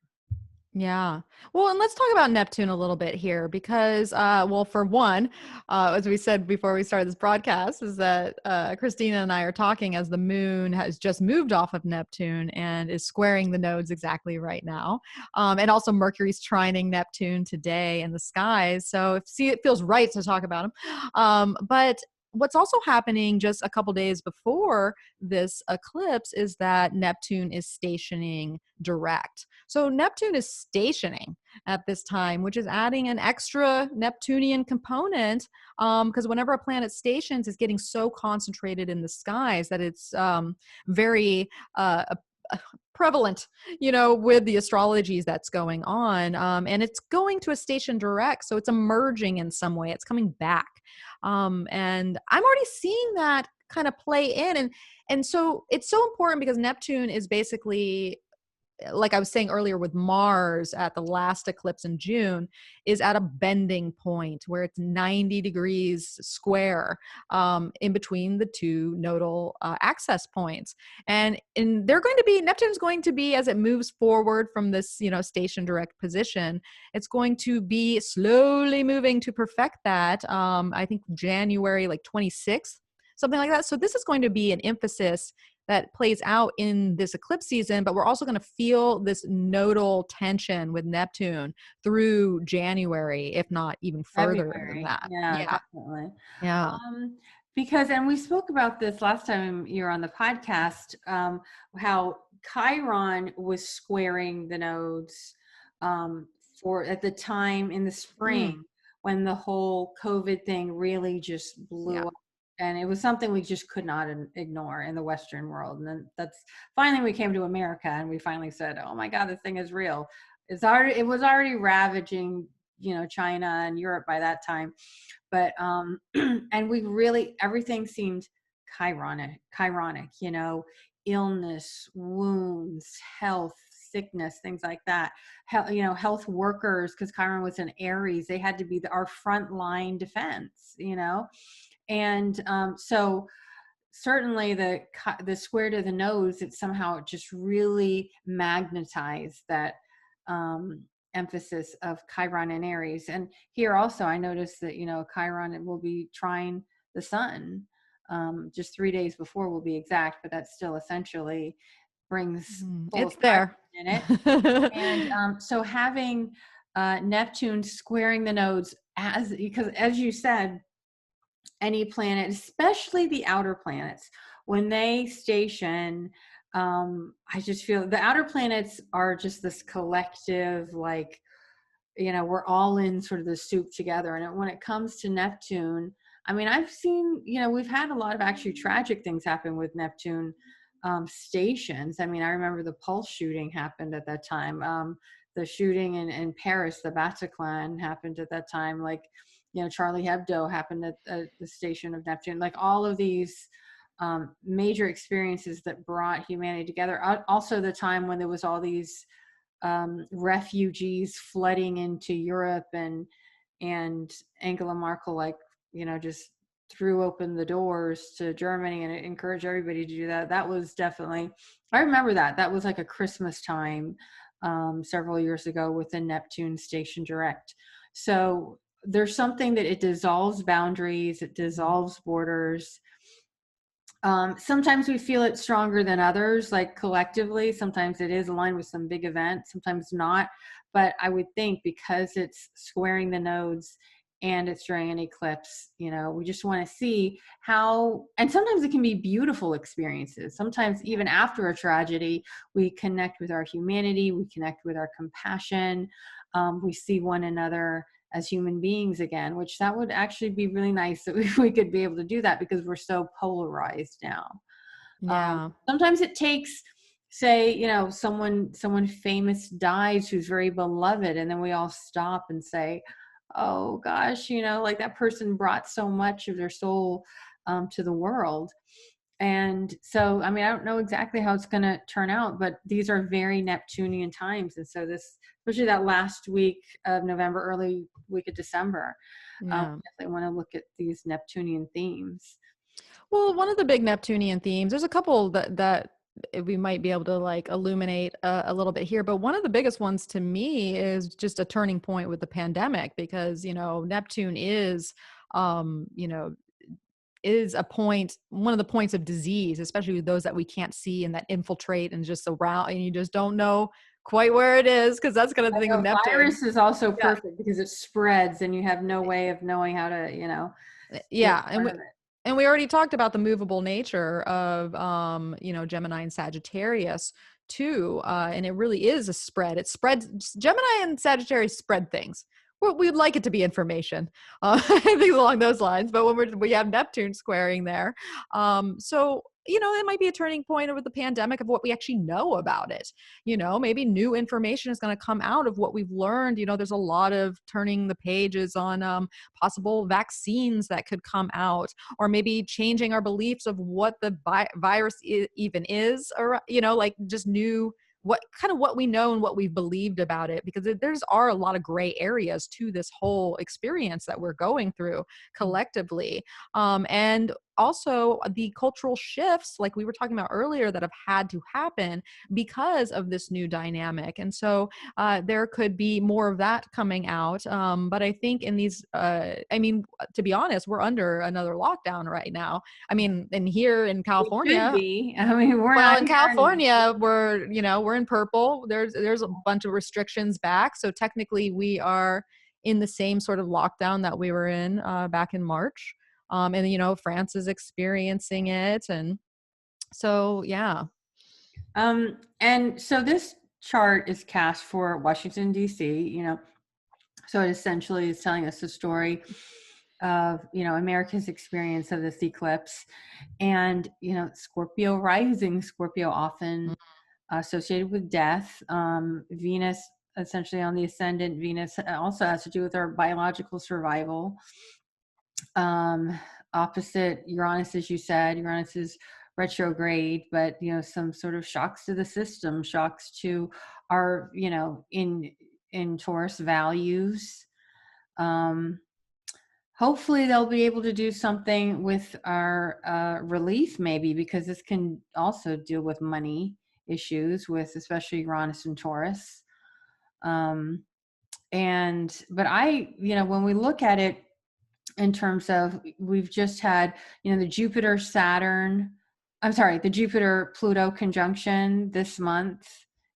Yeah. Well, and let's talk about Neptune a little bit here because, well, for one, as we said before we started this broadcast, is that Christina and I are talking as the moon has just moved off of Neptune and is squaring the nodes exactly right now. And also Mercury's trining Neptune today in the skies. So see, it feels right to talk about them. But what's also happening just a couple days before this eclipse is that Neptune is stationing direct. So Neptune is stationing at this time, which is adding an extra Neptunian component because whenever a planet stations, it's getting so concentrated in the skies that it's very prevalent, with the astrologies that's going on. And it's going to a station direct. So it's emerging in some way. It's coming back. And I'm already seeing that kind of play in. And so it's so important because Neptune is basically, like I was saying earlier with Mars at the last eclipse in June, is at a bending point where it's 90 degrees square in between the two nodal access points. And they're going to be, Neptune's going to be, as it moves forward from this, station direct position, it's going to be slowly moving to perfect that. I think January like 26th, something like that. So this is going to be an emphasis that plays out in this eclipse season, but we're also going to feel this nodal tension with Neptune through January, if not even further than February. that. Yeah, Yeah. definitely. Yeah. Um, because, and we spoke about this last time you were on the podcast, how Chiron was squaring the nodes for at the time in the Mm. spring when the whole COVID thing really just Yeah. blew up. And it was something we just could not ignore in the Western world. And then that's finally we came to America and we finally said, oh my God, this thing is real. It was already ravaging, China and Europe by that time. But and we really, everything seemed chironic, illness, wounds, health, sickness, things like that. Health workers, because Chiron was an Aries, they had to be our frontline defense. And so certainly the square to the nose, it somehow just really magnetized that emphasis of Chiron and Aries. And here also I noticed that Chiron will be trine the sun just 3 days before, will be exact, but that still essentially brings full of It's there. Chiron in it. And so having Neptune squaring the nodes, because as you said, any planet, especially the outer planets, when they station, I just feel the outer planets are just this collective, like, we're all in sort of the soup together. And when it comes to Neptune, I mean, I've seen, we've had a lot of actually tragic things happen with Neptune stations. I mean, I remember the Pulse shooting happened at that time. The shooting in Paris, the Bataclan, happened at that time. Like, Charlie Hebdo happened at the station of Neptune. Like all of these major experiences that brought humanity together. Also, the time when there was all these refugees flooding into Europe, and Angela Merkel, like, just threw open the doors to Germany and encouraged everybody to do that. That was definitely, I remember that was like a Christmas time several years ago with the Neptune station direct. So there's something that it dissolves boundaries, it dissolves borders. Sometimes we feel it stronger than others, like collectively. Sometimes it is aligned with some big event, sometimes not. But I would think because it's squaring the nodes and it's during an eclipse, we just want to see how, and sometimes it can be beautiful experiences. Sometimes even after a tragedy, we connect with our humanity, we connect with our compassion, we see one another as human beings again, which that would actually be really nice that we could be able to do that because we're so polarized now. Yeah. Sometimes it takes, say, someone famous dies who's very beloved, and then we all stop and say, oh gosh, like that person brought so much of their soul to the world. And so, I mean, I don't know exactly how it's going to turn out, but these are very Neptunian times. And so especially that last week of November, early week of December, Yeah. definitely want to look at these Neptunian themes. Well, one of the big Neptunian themes, there's a couple that we might be able to like illuminate a little bit here. But one of the biggest ones to me is just a turning point with the pandemic, because, Neptune is, you know, is one of the points of disease, especially with those that we can't see and that infiltrate and just around, and you just don't know quite where it is, because that's kind of the thing with A Neptune. virus is also Yeah. perfect because it spreads and you have no way of knowing how to, stay Yeah. part of it. And we already talked about the movable nature of, Gemini and Sagittarius too. And it really is a spread. It spreads. Gemini and Sagittarius spread things. Well, we'd like it to be information, things along those lines. But when we have Neptune squaring there, so it might be a turning point over the pandemic of what we actually know about it. Maybe new information is going to come out of what we've learned. There's a lot of turning the pages on possible vaccines that could come out, or maybe changing our beliefs of what the virus even is, or like just new what we know and what we've believed about it, because there's are a lot of gray areas to this whole experience that we're going through collectively. And also the cultural shifts, like we were talking about earlier, that have had to happen because of this new dynamic. And so there could be more of that coming out. But I think in these, to be honest, we're under another lockdown right now. I mean, and here in It California, should be. I mean, we're well, not in here California, we're in purple. There's a bunch of restrictions back. So technically we are in the same sort of lockdown that we were in back in March. And France is experiencing it. And so, yeah. And so this chart is cast for Washington, D.C., so it essentially is telling us the story of, America's experience of this eclipse. And, Scorpio rising, Scorpio often associated with death. Venus, essentially on the ascendant, Venus also has to do with our biological survival. Opposite Uranus, as you said, Uranus is retrograde, but some sort of shocks to the system, shocks to our, in Taurus values. Hopefully they'll be able to do something with our relief, maybe, because this can also deal with money issues with especially Uranus and Taurus. But when we look at it in terms of, we've just had, the Jupiter Pluto conjunction this month.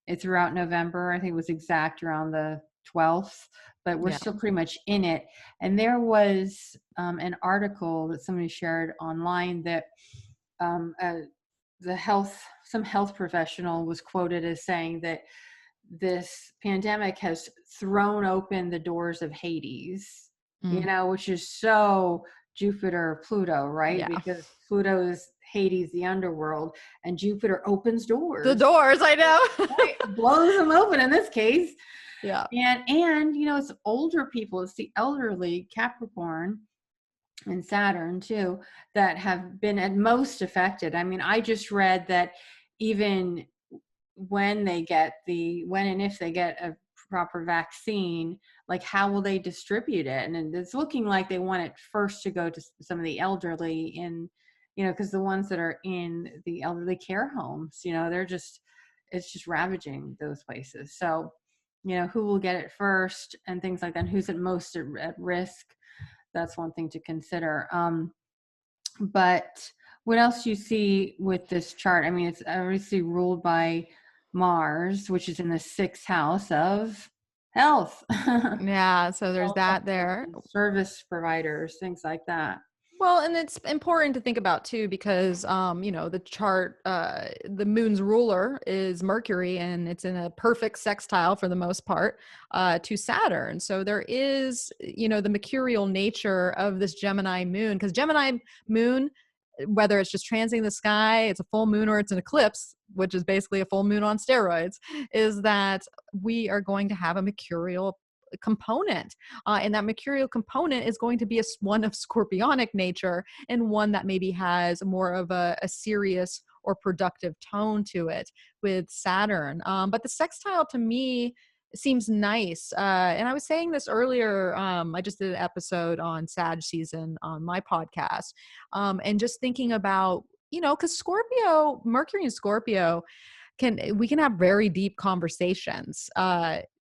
It's throughout November. I think it was exact around the 12th, but we're still pretty much in it. And there was an article that somebody shared online that some health professional was quoted as saying that this pandemic has thrown open the doors of Hades, which is so Jupiter, Pluto, right? Yeah. Because Pluto is Hades, the underworld, and Jupiter opens doors. The doors, I know. Right? Blows them open in this case. Yeah. And it's older people, it's the elderly, Capricorn and Saturn too, that have been at most affected. I mean, I just read that even when and if they get a proper vaccine, like how will they distribute it? And it's looking like they want it first to go to some of the elderly in, because the ones that are in the elderly care homes, it's just ravaging those places. So, who will get it first and things like that, and who's at most at risk. That's one thing to consider. But what else do you see with this chart? I mean, it's obviously ruled by Mars, which is in the 6th house of health. Yeah. So there's that there. Service providers, things like that. Well, and it's important to think about too, because, the chart, the moon's ruler is Mercury, and it's in a perfect sextile for the most part to Saturn. So there is, the mercurial nature of this Gemini moon, because Gemini moon, whether it's just transiting the sky, it's a full moon, or it's an eclipse, which is basically a full moon on steroids, is that we are going to have a mercurial component, and that mercurial component is going to be one of scorpionic nature, and one that maybe has more of a serious or productive tone to it with Saturn. But the sextile to me seems nice. And I was saying this earlier, I just did an episode on Sag season on my podcast, and just thinking about because Mercury in Scorpio we can have very deep conversations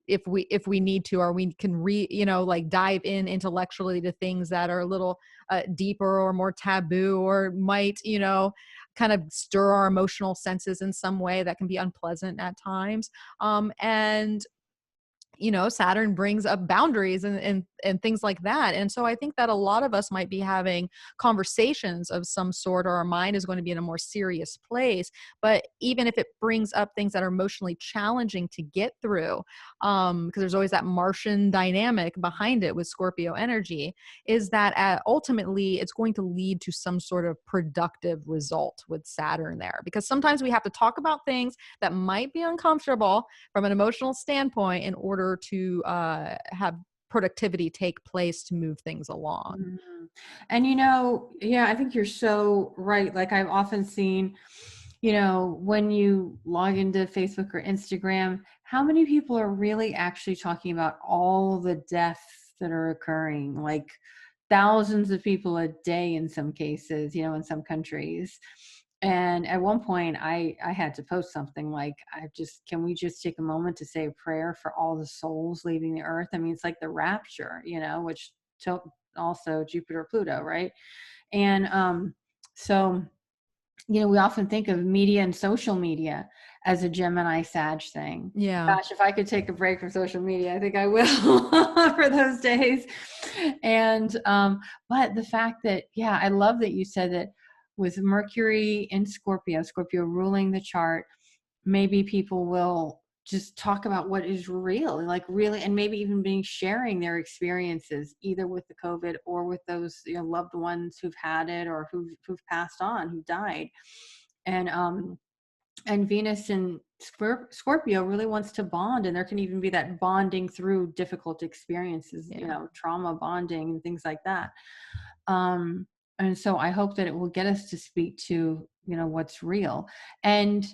if we need to, or we can like dive in intellectually to things that are a little deeper or more taboo, or might kind of stir our emotional senses in some way that can be unpleasant at times. And Saturn brings up boundaries and things like that. And so I think that a lot of us might be having conversations of some sort, or our mind is going to be in a more serious place. But even if it brings up things that are emotionally challenging to get through, because there's always that Martian dynamic behind it with Scorpio energy, is that ultimately it's going to lead to some sort of productive result with Saturn there. Because sometimes we have to talk about things that might be uncomfortable from an emotional standpoint in order to have productivity take place to move things along. Mm-hmm. And yeah, I think you're so right. Like I've often seen, when you log into Facebook or Instagram, how many people are really actually talking about all the deaths that are occurring, like thousands of people a day in some cases, in some countries. And at one point I had to post something like, can we just take a moment to say a prayer for all the souls leaving the earth? I mean, it's like the rapture, which also Jupiter, Pluto, right? And so we often think of media and social media as a Gemini Sag thing. Yeah. Gosh, if I could take a break from social media, I think I will for those days. And but the fact that, yeah, I love that you said that with Mercury in Scorpio ruling the chart, maybe people will just talk about what is real, like really, and maybe even sharing their experiences either with the COVID or with those loved ones who've had it, or who've passed on, who died. And Venus in Scorpio really wants to bond, and there can even be that bonding through difficult experiences, trauma bonding and things like that. And so I hope that it will get us to speak to what's real. And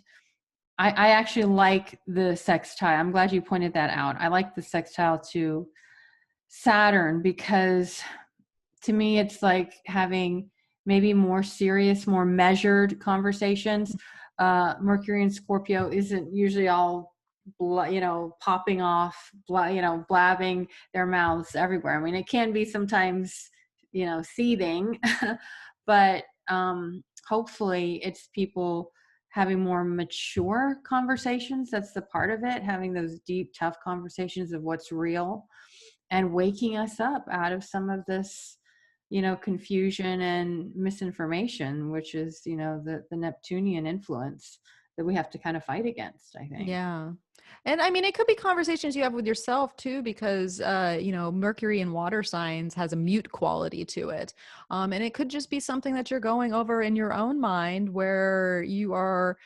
I actually like the sextile. I'm glad you pointed that out. I like the sextile to Saturn, because to me, it's like having maybe more serious, more measured conversations. Mercury in Scorpio isn't usually all, popping off, blabbing their mouths everywhere. I mean, it can be sometimes, seething, but hopefully it's people having more mature conversations. That's the part of it, having those deep, tough conversations of what's real, and waking us up out of some of this, confusion and misinformation, which is, the Neptunian influence that we have to kind of fight against, I think. Yeah. And I mean, it could be conversations you have with yourself too, because, Mercury in water signs has a mute quality to it. And it could just be something that you're going over in your own mind, where you are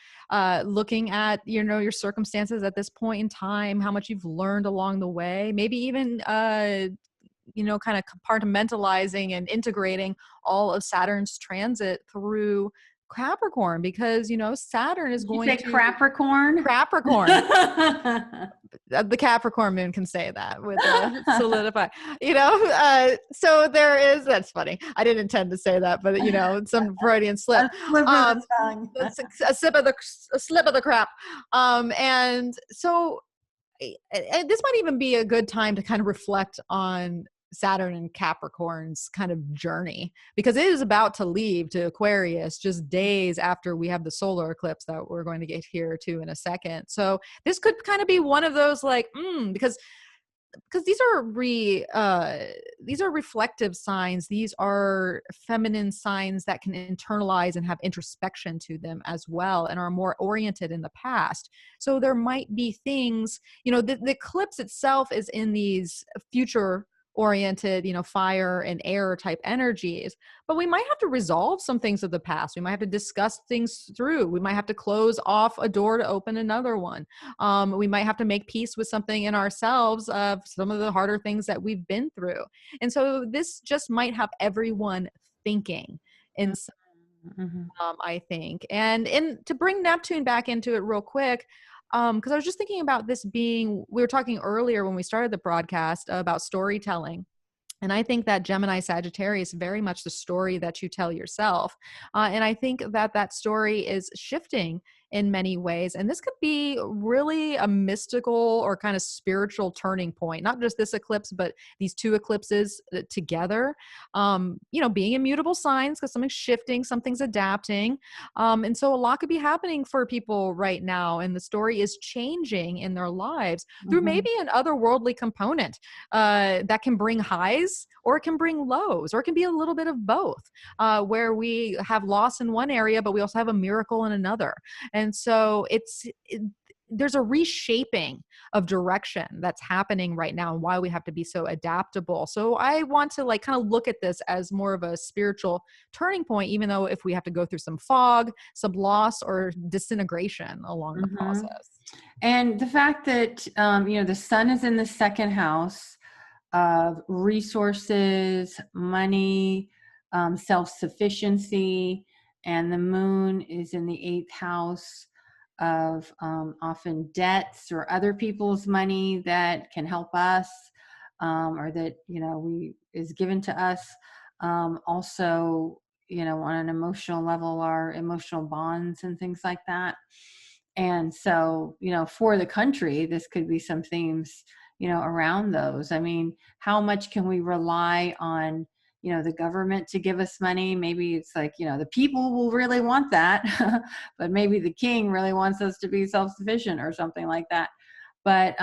looking at, your circumstances at this point in time, how much you've learned along the way, maybe even, kind of compartmentalizing and integrating all of Saturn's transit through Capricorn, because Saturn is going you say to Capricorn. The Capricorn moon can say that with solidify, so there is, that's funny. I didn't intend to say that, but some Freudian slip. A slip of the crap. And so this might even be a good time to kind of reflect on Saturn and Capricorn's kind of journey, because it is about to leave to Aquarius just days after we have the solar eclipse that we're going to get here to in a second. So this could kind of be one of those like, because these are reflective signs. These are feminine signs that can internalize and have introspection to them as well, and are more oriented in the past. So there might be things, the eclipse itself is in these future oriented, fire and air type energies, but we might have to resolve some things of the past. We might have to discuss things through. We might have to close off a door to open another one. We might have to make peace with something in ourselves of some of the harder things that we've been through. And so this just might have everyone thinking in some, I think. And to bring Neptune back into it real quick, because I was just thinking about this we were talking earlier when we started the broadcast about storytelling. And I think that Gemini Sagittarius is very much the story that you tell yourself. And I think that that story is shifting in many ways. And this could be really a mystical or kind of spiritual turning point, not just this eclipse, but these two eclipses together. Being immutable signs because something's shifting, something's adapting. And so a lot could be happening for people right now. And the story is changing in their lives through maybe an otherworldly component that can bring highs or it can bring lows, or it can be a little bit of both, where we have loss in one area, but we also have a miracle in another. And so there's a reshaping of direction that's happening right now and why we have to be so adaptable. So I want to like kind of look at this as more of a spiritual turning point, even though if we have to go through some fog, some loss or disintegration along the process. And the fact that, the sun is in the second house of resources, money, self-sufficiency, and the moon is in the eighth house of often debts or other people's money that can help us, or that, is given to us. Also, on an emotional level, our emotional bonds and things like that. And so, for the country, this could be some themes, around those. I mean, how much can we rely on, the government to give us money? Maybe it's like, the people will really want that, but maybe the king really wants us to be self-sufficient or something like that. But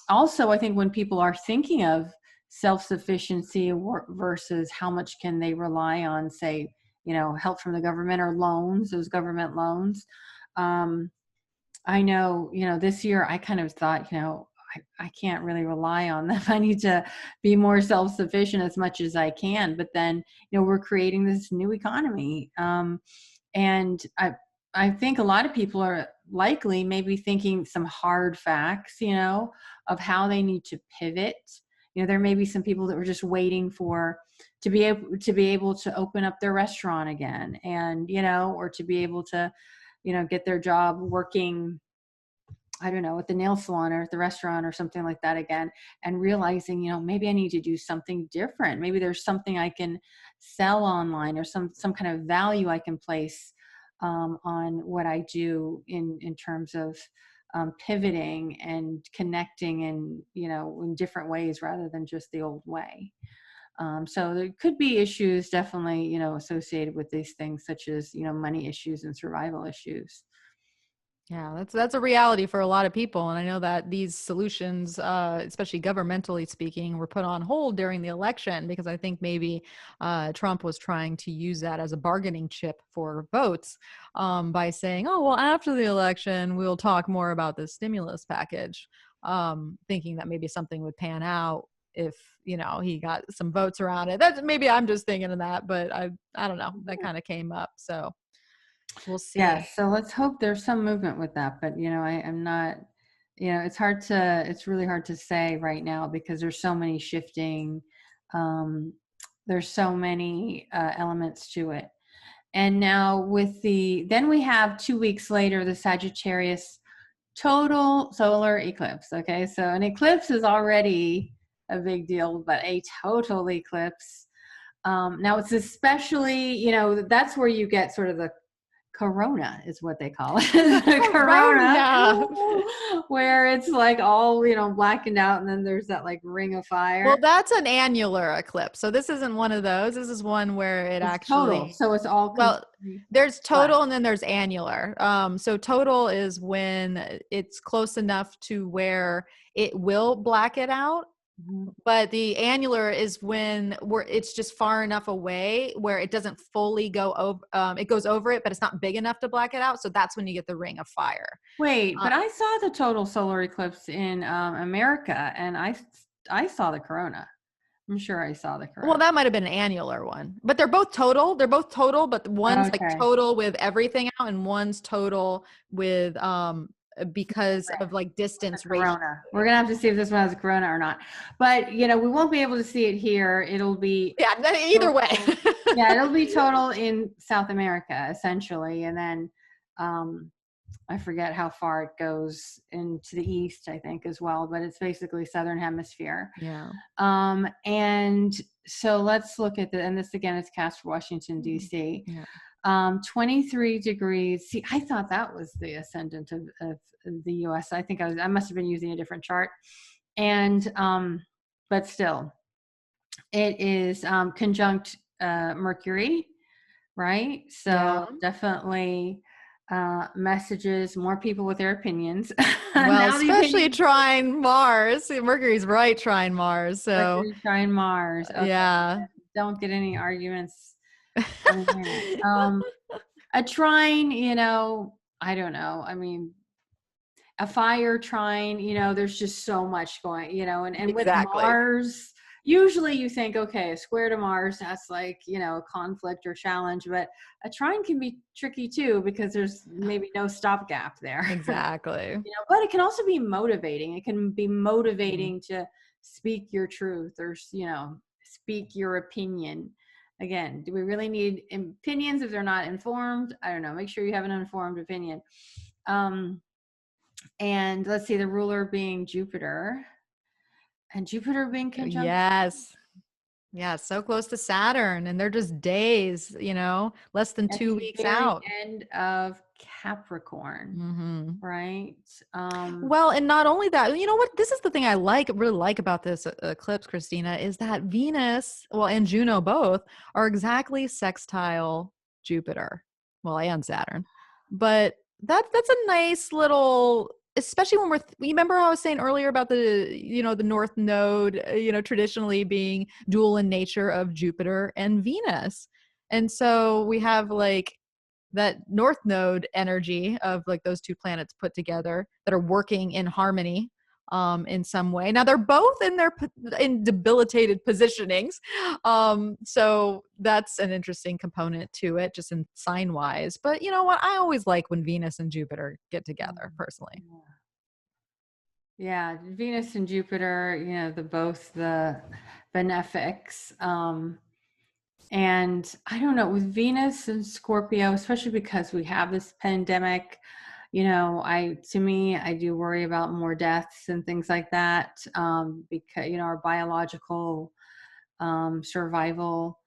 also, I think when people are thinking of self-sufficiency versus how much can they rely on, say, help from the government or loans, those government loans. I know, this year I kind of thought, I can't really rely on the money to be more self-sufficient as much as I can. But then, we're creating this new economy. And I think a lot of people are likely maybe thinking some hard facts, of how they need to pivot. There may be some people that were just waiting to be able to open up their restaurant again, and, or to be able to, get their job working, I don't know, at the nail salon or at the restaurant or something like that again, and realizing, maybe I need to do something different. Maybe there's something I can sell online, or some kind of value I can place on what I do in terms of pivoting and connecting in different ways rather than just the old way. So there could be issues definitely, associated with these things, such as, money issues and survival issues. Yeah, that's a reality for a lot of people. And I know that these solutions, especially governmentally speaking, were put on hold during the election because I think maybe Trump was trying to use that as a bargaining chip for votes by saying, oh, well, after the election, we'll talk more about the stimulus package, thinking that maybe something would pan out if, he got some votes around it. That's maybe I'm just thinking of that, but I don't know. That kind of came up. So we'll see. Yeah, so let's hope there's some movement with that. But, I'm not, it's really hard to say right now because there's so many shifting, there's so many elements to it. And now then we have 2 weeks later, the Sagittarius total solar eclipse. Okay, so an eclipse is already a big deal, but a total eclipse. Now it's especially, that's where you get sort of the corona is what they call it. The corona, where it's like all, blackened out, and then there's that like ring of fire. Well, that's an annular eclipse. So this isn't one of those. This is one where it's actually total. So it's all there's total and then there's annular. So total is when it's close enough to where it will black it out. But the annular is when it's just far enough away where it doesn't fully go over. It goes over it, but it's not big enough to black it out. So that's when you get the ring of fire. Wait, but I saw the total solar eclipse in America, and I saw the corona. I'm sure I saw the corona. Well, that might have been an annular one, but they're both total. They're both total, but one's like total with everything out, and one's total with because of like distance corona. We're gonna have to see if this one has a corona or not, but we won't be able to see it here. It'll be either way. Yeah, it'll be total in South America essentially, and then I forget how far it goes into the east, I think, as well, but it's basically southern hemisphere. Yeah. And so let's look at and this again is cast for Washington, D.C. Yeah. 23 degrees. See, I thought that was the ascendant of the US. I think I must have been using a different chart. And, but still, it is conjunct Mercury, right? Yeah. So definitely messages, more people with their opinions. Well, Now the especially opinions. trine Mars. Mercury's right trine Mars. So, Mercury trine Mars. Okay. yeah. Don't get any arguments coming in. A trine, I don't know. I mean, a fire trine, there's just so much going, and with Exactly. Mars, usually you think, okay, a square to Mars, that's like, a conflict or challenge, but a trine can be tricky too, because there's maybe no stopgap there. Exactly. But it can also be motivating. It can be motivating to speak your truth or, speak your opinion. Again, do we really need opinions if they're not informed? I don't know. Make sure you have an informed opinion. And let's see, the ruler being Jupiter, and Jupiter being conjunct. Yes. Yeah, so close to Saturn, and they're just days, less than At 2 weeks the very out. end of Capricorn, right? Well, and not only that, you know what? This is the thing I really like about this eclipse, Christina, is that Venus, well, and Juno both are exactly sextile Jupiter, well, and Saturn. But that's a nice little, especially when you remember how I was saying earlier about the North Node, traditionally being dual in nature of Jupiter and Venus. And so we have like that North Node energy of like those two planets put together that are working in harmony in some way. Now they're both in debilitated positionings. So that's an interesting component to it, just in sign wise. But you know what? I always like when Venus and Jupiter get together personally. Yeah, Venus and Jupiter, both the benefics. And I don't know, with Venus and Scorpio, especially because we have this pandemic, I do worry about more deaths and things like that, because, our biological survival.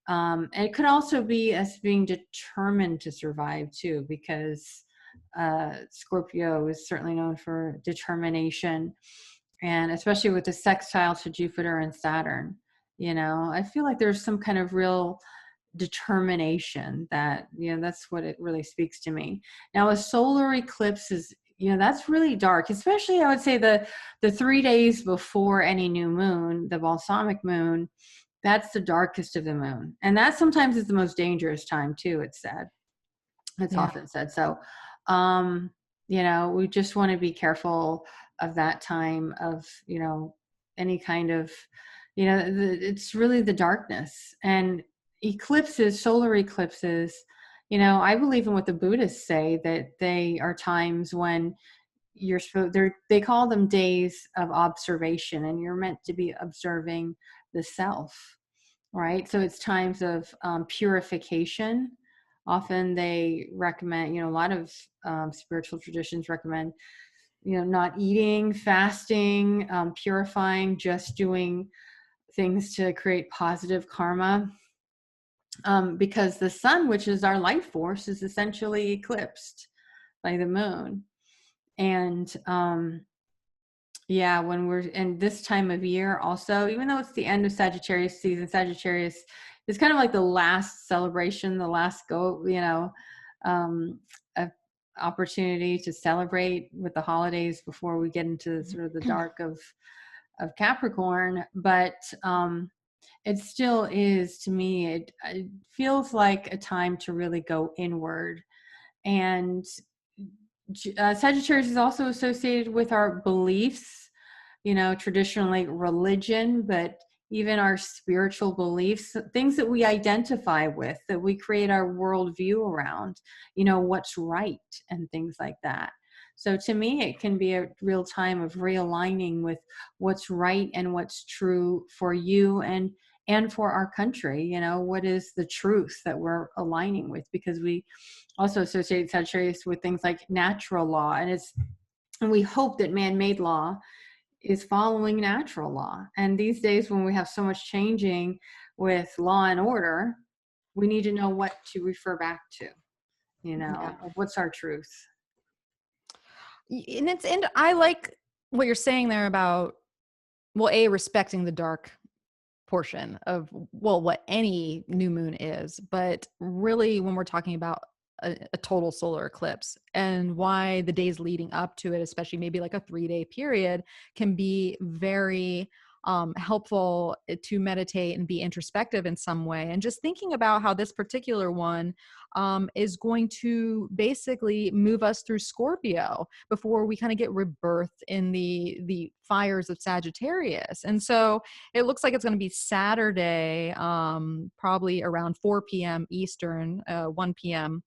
And it could also be us being determined to survive too, because Scorpio is certainly known for determination, and especially with the sextile to Jupiter and Saturn. I feel like there's some kind of real determination that, that's what it really speaks to me. Now, a solar eclipse is, that's really dark, especially I would say the 3 days before any new moon, the balsamic moon. That's the darkest of the moon. And that sometimes is the most dangerous time too, it's said. It's Yeah. often said. So, we just want to be careful of that time of, any kind of, it's really the darkness. And eclipses, solar eclipses, I believe in what the Buddhists say, that they are times when they call them days of observation, and you're meant to be observing the self, right? So it's times of purification. Often they recommend, a lot of spiritual traditions recommend, not eating, fasting, purifying, just doing things to create positive karma. Because the sun, which is our life force, is essentially eclipsed by the moon. And yeah, when we're in this time of year also, even though it's the end of Sagittarius season, Sagittarius is kind of like the last celebration, the last opportunity to celebrate with the holidays before we get into sort of the dark of Capricorn. But it still is, to me, it feels like a time to really go inward. And Sagittarius is also associated with our beliefs, traditionally religion, but even our spiritual beliefs, things that we identify with, that we create our worldview around, what's right and things like that. So to me, it can be a real time of realigning with what's right and what's true for you and and for our country. You know, what is the truth that we're aligning with? Because we also associate Sagittarius with things like natural law, and we hope that man-made law is following natural law. And these days, when we have so much changing with law and order, we need to know what to refer back to, you know, Yeah. what's our truth. And I like what you're saying there about, well, respecting the dark portion of, well, what any new moon is, but really when we're talking about a total solar eclipse, and why the days leading up to it, especially maybe like a 3-day period, can be very helpful to meditate and be introspective in some way. And just thinking about how this particular one is going to basically move us through Scorpio before we kind of get rebirthed in the fires of Sagittarius. And so it looks like it's going to be Saturday, probably around 4 p.m. Eastern, 1 p.m.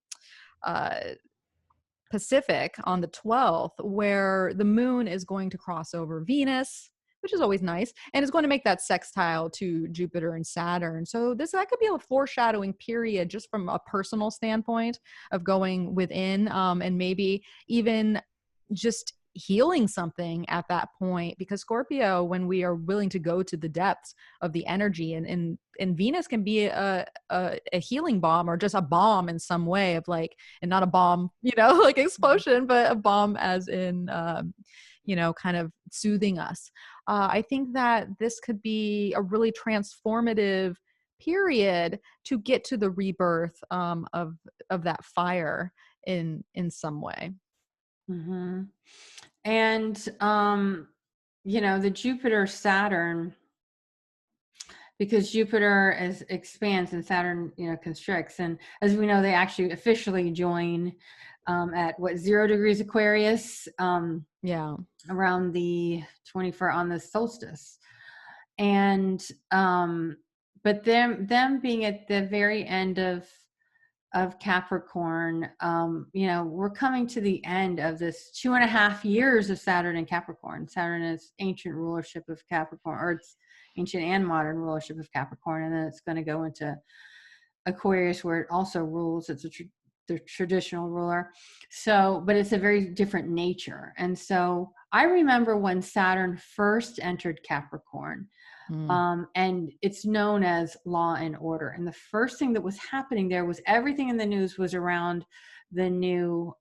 Pacific on the 12th, where the moon is going to cross over Venus, which is always nice, and it's going to make that sextile to Jupiter and Saturn. So that could be a foreshadowing period just from a personal standpoint of going within, and maybe even just healing something at that point, because Scorpio, when we are willing to go to the depths of the energy, and Venus can be a healing bomb, or just a bomb in some way of like, and not a bomb, you know, like explosion, but a bomb as in, you know, kind of soothing us. I think that this could be a really transformative period to get to the rebirth of that fire in some way. Mm-hmm. And, you know, the Jupiter Saturn, because Jupiter expands and Saturn, you know, constricts. And as we know, they actually officially join at 0 degrees Aquarius, Yeah. around the 24th on the solstice. And, but them being at the very end of Capricorn, you know, we're coming to the end of this 2.5 years of Saturn and Capricorn. Saturn is ancient rulership of Capricorn, or it's ancient and modern rulership of Capricorn, and then it's going to go into Aquarius, where it also rules. It's the traditional ruler. So, but it's a very different nature. And so I remember when Saturn first entered Capricorn, and it's known as law and order. And the first thing that was happening there was everything in the news was around the new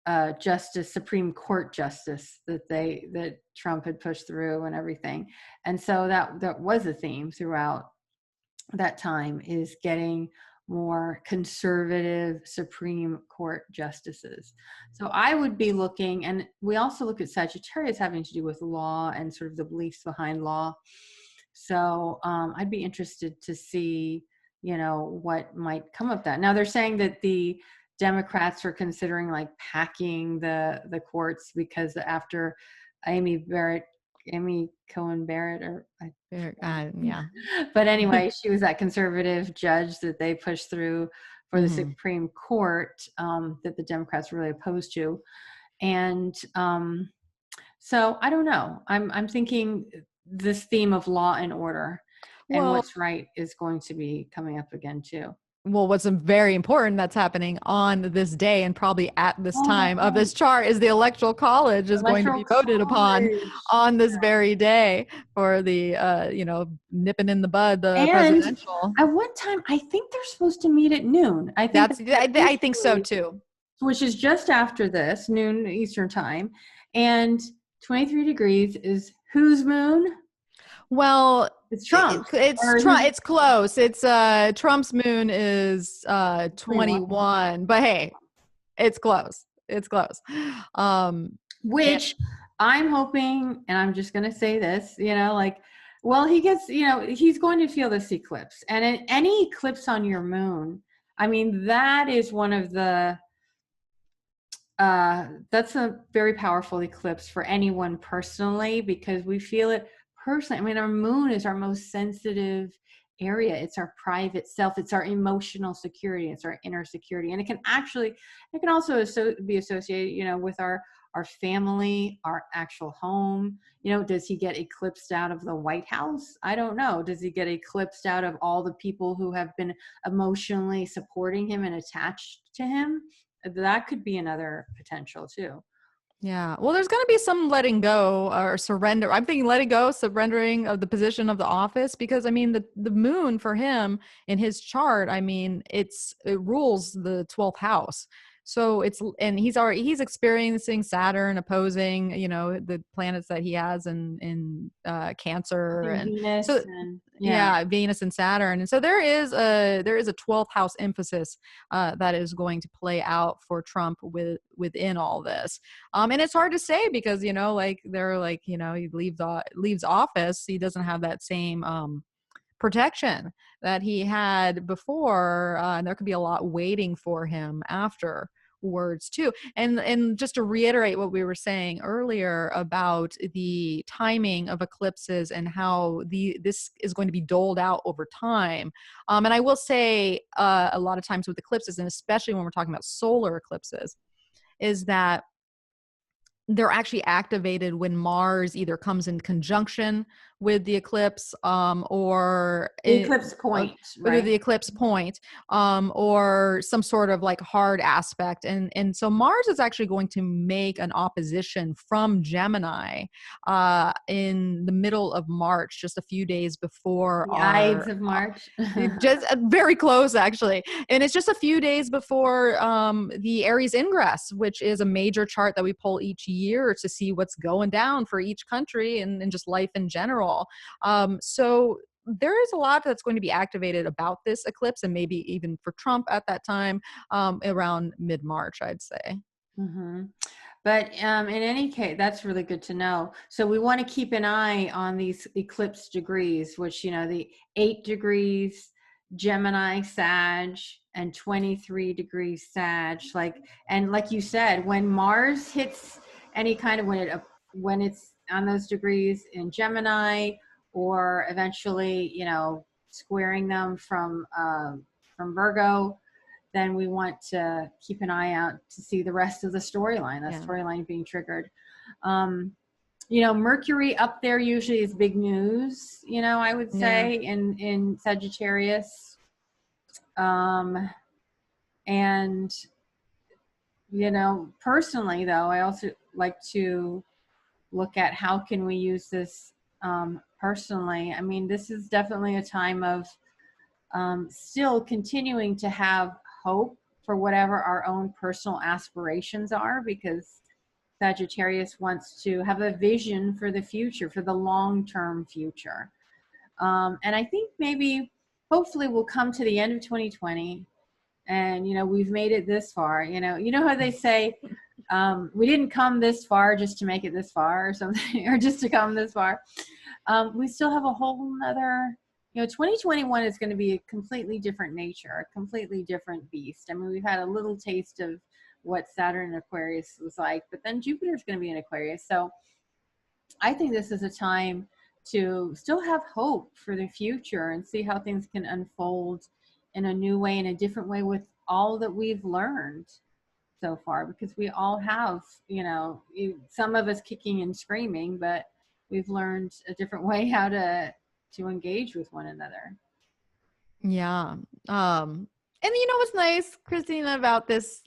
Supreme Court justice that Trump had pushed through and everything. And so that was a theme throughout that time, is getting more conservative Supreme Court justices. So I would be looking, and we also look at Sagittarius having to do with law and sort of the beliefs behind law. So I'd be interested to see, you know, what might come of that. Now they're saying that the Democrats are considering like packing the courts, because after Amy Cohen Barrett, or yeah. but anyway, she was that conservative judge that they pushed through for the Supreme Court, that the Democrats were really opposed to. And so I don't know. I'm thinking this theme of law and order and what's right is going to be coming up again too. Well, what's very important that's happening on this day, and probably at this time of this chart, is the Electoral College is going to be voted upon on this very day for the, you know, nipping in the bud, the presidential. At one time, I think they're supposed to meet at noon. I think so too. Which is just after this, noon Eastern time. And 23 degrees is whose moon? Well, it's Trump. It's close. It's Trump's moon is 21, but hey, it's close. It's close. Which I'm hoping, and I'm just going to say this, you know, like, well, he gets, you know, he's going to feel this eclipse. And in any eclipse on your moon, I mean, that is one of the, that's a very powerful eclipse for anyone personally, because we feel it personally. I mean, our moon is our most sensitive area. It's our private self. It's our emotional security. It's our inner security. And it can also be associated, you know, with our our family, our actual home. You know, does he get eclipsed out of the White House? I don't know. Does he get eclipsed out of all the people who have been emotionally supporting him and attached to him? That could be another potential too. Yeah. Well, there's going to be some letting go or surrender. I'm thinking letting go, surrendering of the position of the office, because I mean, the moon for him in his chart, I mean, it rules the 12th house. So and he's experiencing Saturn opposing, you know, the planets that he has in I Cancer. think And Venus so, and yeah. yeah, Venus and Saturn. And so there is a 12th house emphasis that is going to play out for Trump within all this. And it's hard to say because, you know, like they're like, you know, he leaves office, he doesn't have that same protection that he had before, and there could be a lot waiting for him afterwards too. And just to reiterate what we were saying earlier about the timing of eclipses and how this is going to be doled out over time. And I will say a lot of times with eclipses, and especially when we're talking about solar eclipses, is that they're actually activated when Mars either comes in conjunction with the eclipse, or The eclipse point, or the right? eclipse point, or some sort of like hard aspect. And so Mars is actually going to make an opposition from Gemini in the middle of March, just a few days before The Ides our of March. just very close actually, and it's just a few days before the Aries ingress, which is a major chart that we pull each year to see what's going down for each country and just life in general. So there is a lot that's going to be activated about this eclipse, and maybe even for Trump at that time, around mid-March, I'd say. Mm-hmm. But in any case, that's really good to know. So we want to keep an eye on these eclipse degrees, which, you know, the 8 degrees Gemini Sag and 23 degrees Sag. And like you said, when Mars hits any kind of, when it's on those degrees in Gemini, or eventually, you know, squaring them from Virgo, then we want to keep an eye out to see the rest of the storyline, that Yeah. storyline being triggered. You know, Mercury up there usually is big news, you know, I would Yeah. say in Sagittarius. And, you know, personally though, I also like to look at how can we use this personally. I mean, this is definitely a time of still continuing to have hope for whatever our own personal aspirations are, because Sagittarius wants to have a vision for the future, for the long-term future. And I think maybe, hopefully, we'll come to the end of 2020, and you know, we've made it this far. You know how they say, we didn't come this far just to make it this far, or something, or just to come this far. We still have a whole nother, you know, 2021 is going to be a completely different nature, a completely different beast. I mean, we've had a little taste of what Saturn and Aquarius was like, but then Jupiter's going to be in Aquarius. So I think this is a time to still have hope for the future and see how things can unfold in a new way, in a different way, with all that we've learned so far, because we all have, you know, some of us kicking and screaming, but we've learned a different way how to engage with one another. Yeah. And you know what's nice, Christina, about this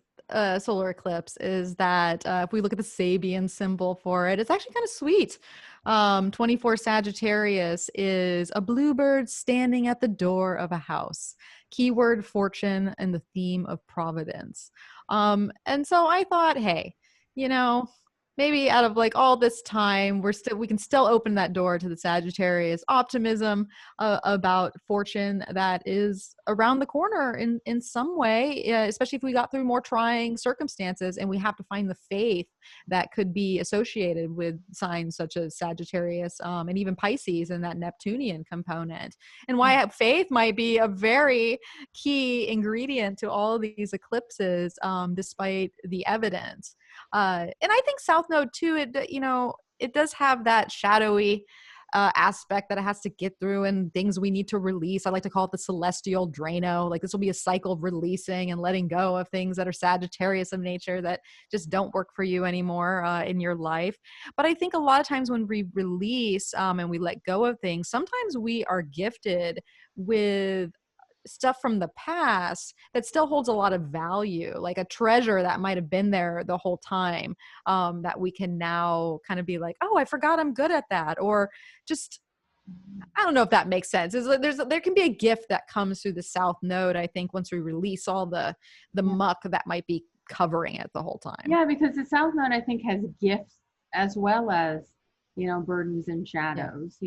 solar eclipse is that if we look at the Sabian symbol for it, it's actually kind of sweet. 24 Sagittarius is a bluebird standing at the door of a house. Keyword fortune and the theme of providence. And so I thought, hey, you know, maybe out of like all this time, we can still open that door to the Sagittarius optimism about fortune that is around the corner in some way, especially if we got through more trying circumstances, and we have to find the faith that could be associated with signs such as Sagittarius, and even Pisces and that Neptunian component, and why faith might be a very key ingredient to all of these eclipses, despite the evidence. And I think South Node too, it does have that shadowy aspect that it has to get through and things we need to release. I like to call it the celestial Drano. Like this will be a cycle of releasing and letting go of things that are Sagittarius of nature that just don't work for you anymore in your life. But I think a lot of times when we release and we let go of things, sometimes we are gifted with stuff from the past that still holds a lot of value, like a treasure that might have been there the whole time, that we can now kind of be like, oh, I forgot I'm good at that. Or just, I don't know if that makes sense. There can be a gift that comes through the South Node, I think, once we release all the muck that might be covering it the whole time. Yeah, because the South Node, I think, has gifts as well as, burdens and shadows,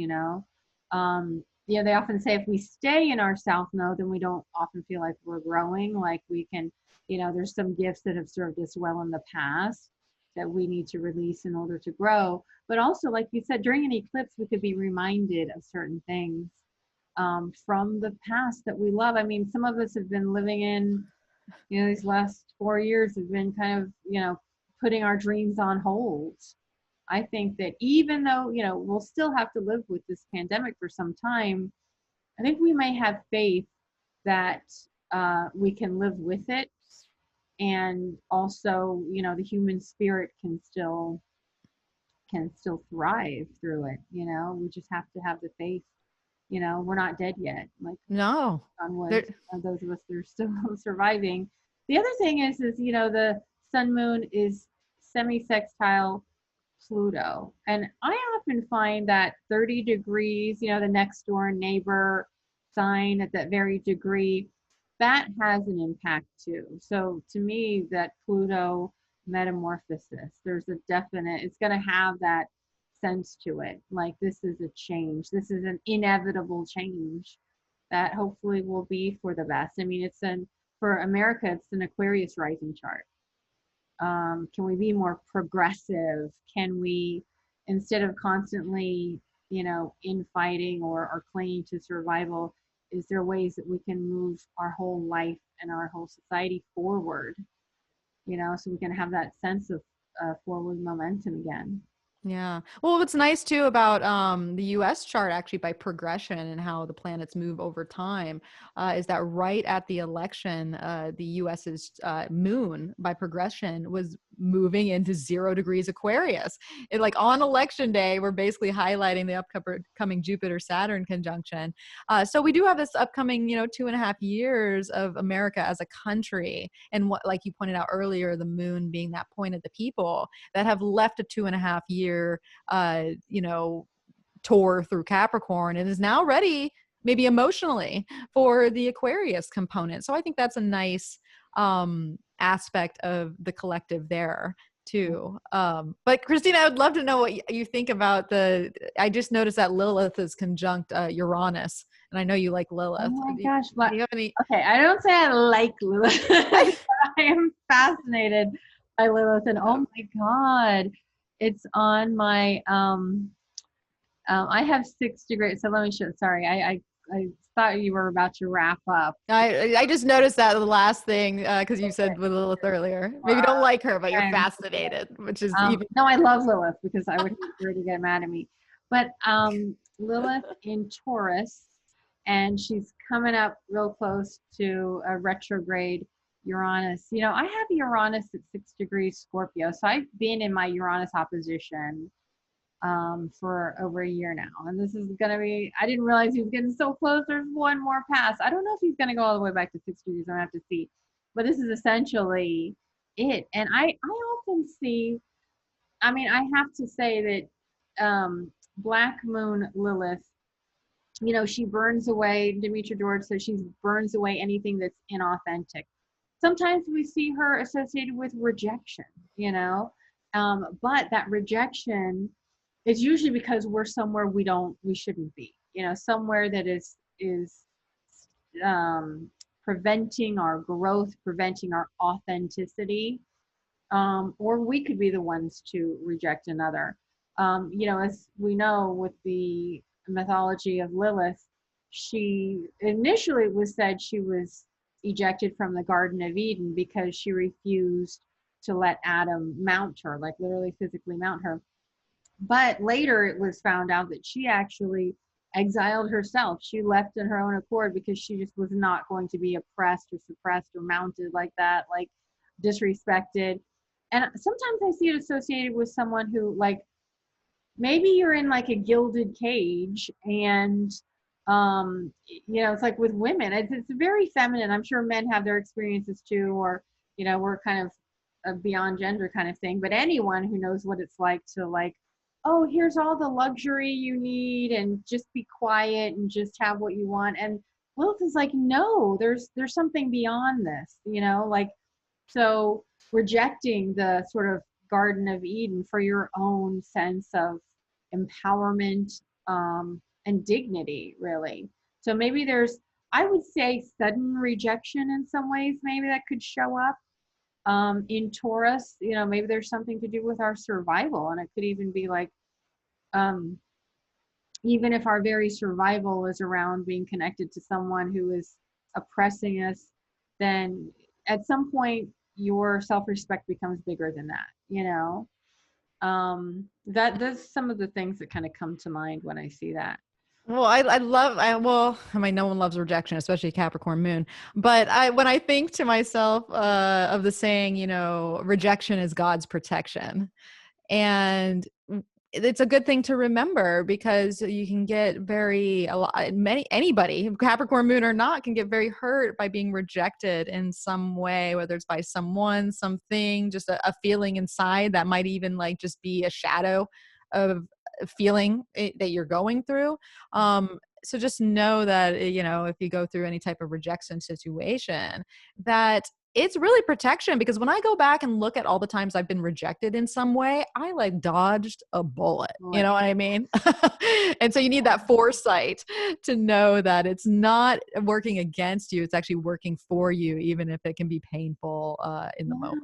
they often say if we stay in our South Node, then we don't often feel like we're growing, like we can, there's some gifts that have served us well in the past that we need to release in order to grow. But also, like you said, during an eclipse, we could be reminded of certain things from the past that we love. I mean, some of us have been living in, these last 4 years have been kind of, putting our dreams on hold. I think that even though, we'll still have to live with this pandemic for some time, I think we may have faith that we can live with it. And also, the human spirit can still thrive through it. We just have to have the faith. We're not dead yet. Like, no, those of us that are still surviving. The other thing is, the sun moon is semi-sextile Pluto. And I often find that 30 degrees, the next door neighbor sign at that very degree, that has an impact too. So to me, that Pluto metamorphosis, there's a definite, it's going to have that sense to it. Like this is a change. This is an inevitable change that hopefully will be for the best. I mean, for America, it's an Aquarius rising chart. Can we be more progressive? Can we, instead of constantly, infighting or clinging to survival, is there ways that we can move our whole life and our whole society forward, so we can have that sense of forward momentum again? Yeah. Well, what's nice too about the US chart actually by progression and how the planets move over time is that right at the election, the US's moon by progression was moving into 0 degrees Aquarius. It, like on election day, we're basically highlighting the upcoming Jupiter-Saturn conjunction. So we do have this upcoming, 2.5 years of America as a country. And what, like you pointed out earlier, the moon being that point of the people that have left a 2.5 year tour through Capricorn and is now ready, maybe emotionally, for the Aquarius component. So I think that's a nice aspect of the collective there too. But Christina, I would love to know what you think about I just noticed that Lilith is conjunct Uranus, and I know you like Lilith. Oh my gosh. Do you have any? Okay, I don't say I like Lilith. I am fascinated by Lilith, and oh my God, it's on my, I have 6 degrees. So let me show, sorry, I thought you were about to wrap up. I just noticed that the last thing, because you said with Lilith earlier. Maybe you don't like her, but you're fascinated, which is even. No, I love Lilith because I would hate her to get mad at me. But Lilith in Taurus, and she's coming up real close to a retrograde Uranus. I have Uranus at 6 degrees Scorpio, so I've been in my Uranus opposition for over a year now, and this is going to be, I didn't realize he was getting so close. There's one more pass. I don't know if he's going to go all the way back to 6 degrees. I have to see, but this is essentially it. And I often see, I mean, I have to say that Black Moon Lilith, she burns away, Demetra George says she burns away anything that's inauthentic. Sometimes we see her associated with rejection, but that rejection is usually because we're somewhere we shouldn't be, somewhere that is preventing our growth, preventing our authenticity, or we could be the ones to reject another. As we know with the mythology of Lilith, she initially, it was said she was ejected from the Garden of Eden because she refused to let Adam mount her, like literally physically mount her. But later it was found out that she actually exiled herself. She left in her own accord because she just was not going to be oppressed or suppressed or mounted like that, like disrespected. And sometimes I see it associated with someone who, like, maybe you're in like a gilded cage, and it's like with women, it's very feminine. I'm sure men have their experiences too, or we're kind of a beyond gender kind of thing, but anyone who knows what it's like to, like, oh, here's all the luxury you need and just be quiet and just have what you want. And Lilith is like, no, there's something beyond this, like, so rejecting the sort of Garden of Eden for your own sense of empowerment, and dignity, really. So maybe there's, I would say, sudden rejection in some ways, maybe that could show up in Taurus. Maybe there's something to do with our survival, and it could even be like, um, even if our very survival is around being connected to someone who is oppressing us, then at some point your self-respect becomes bigger than that. That's some of the things that kind of come to mind when I see that. Well, I mean, no one loves rejection, especially Capricorn Moon. But when I think to myself of the saying, rejection is God's protection. And it's a good thing to remember, because you can get anybody, Capricorn Moon or not, can get very hurt by being rejected in some way, whether it's by someone, something, just a feeling inside that might even like just be a shadow of a feeling that you're going through. So just know that, if you go through any type of rejection situation, that it's really protection, because when I go back and look at all the times I've been rejected in some way, I like dodged a bullet. You know what I mean? And so you need that foresight to know that it's not working against you. It's actually working for you, even if it can be painful in the moment.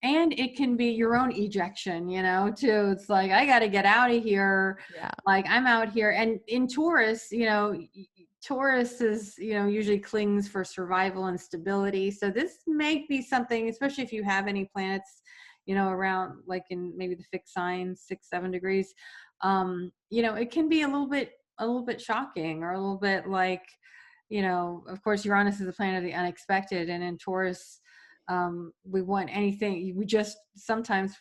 And it can be your own ejection, too. It's like, I got to get out of here. Yeah. Like, I'm out here. And in Taurus, Taurus is, usually clings for survival and stability. So this may be something, especially if you have any planets, around, like in maybe the fixed signs, 6-7 degrees. It can be a little bit shocking, or a little bit like, of course, Uranus is the planet of the unexpected, and in Taurus, we want anything. We just sometimes,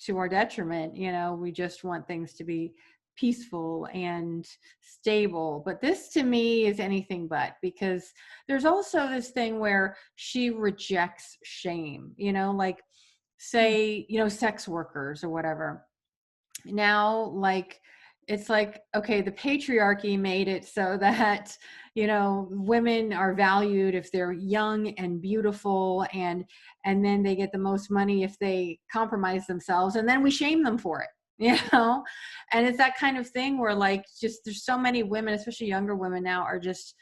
to our detriment, we just want things to be peaceful and stable. But this to me is anything but, because there's also this thing where she rejects shame, like, say, sex workers or whatever. Now, like, it's like, okay, the patriarchy made it so that, women are valued if they're young and beautiful, and then they get the most money if they compromise themselves, and then we shame them for it. And it's that kind of thing where, like, just there's so many women, especially younger women now, are just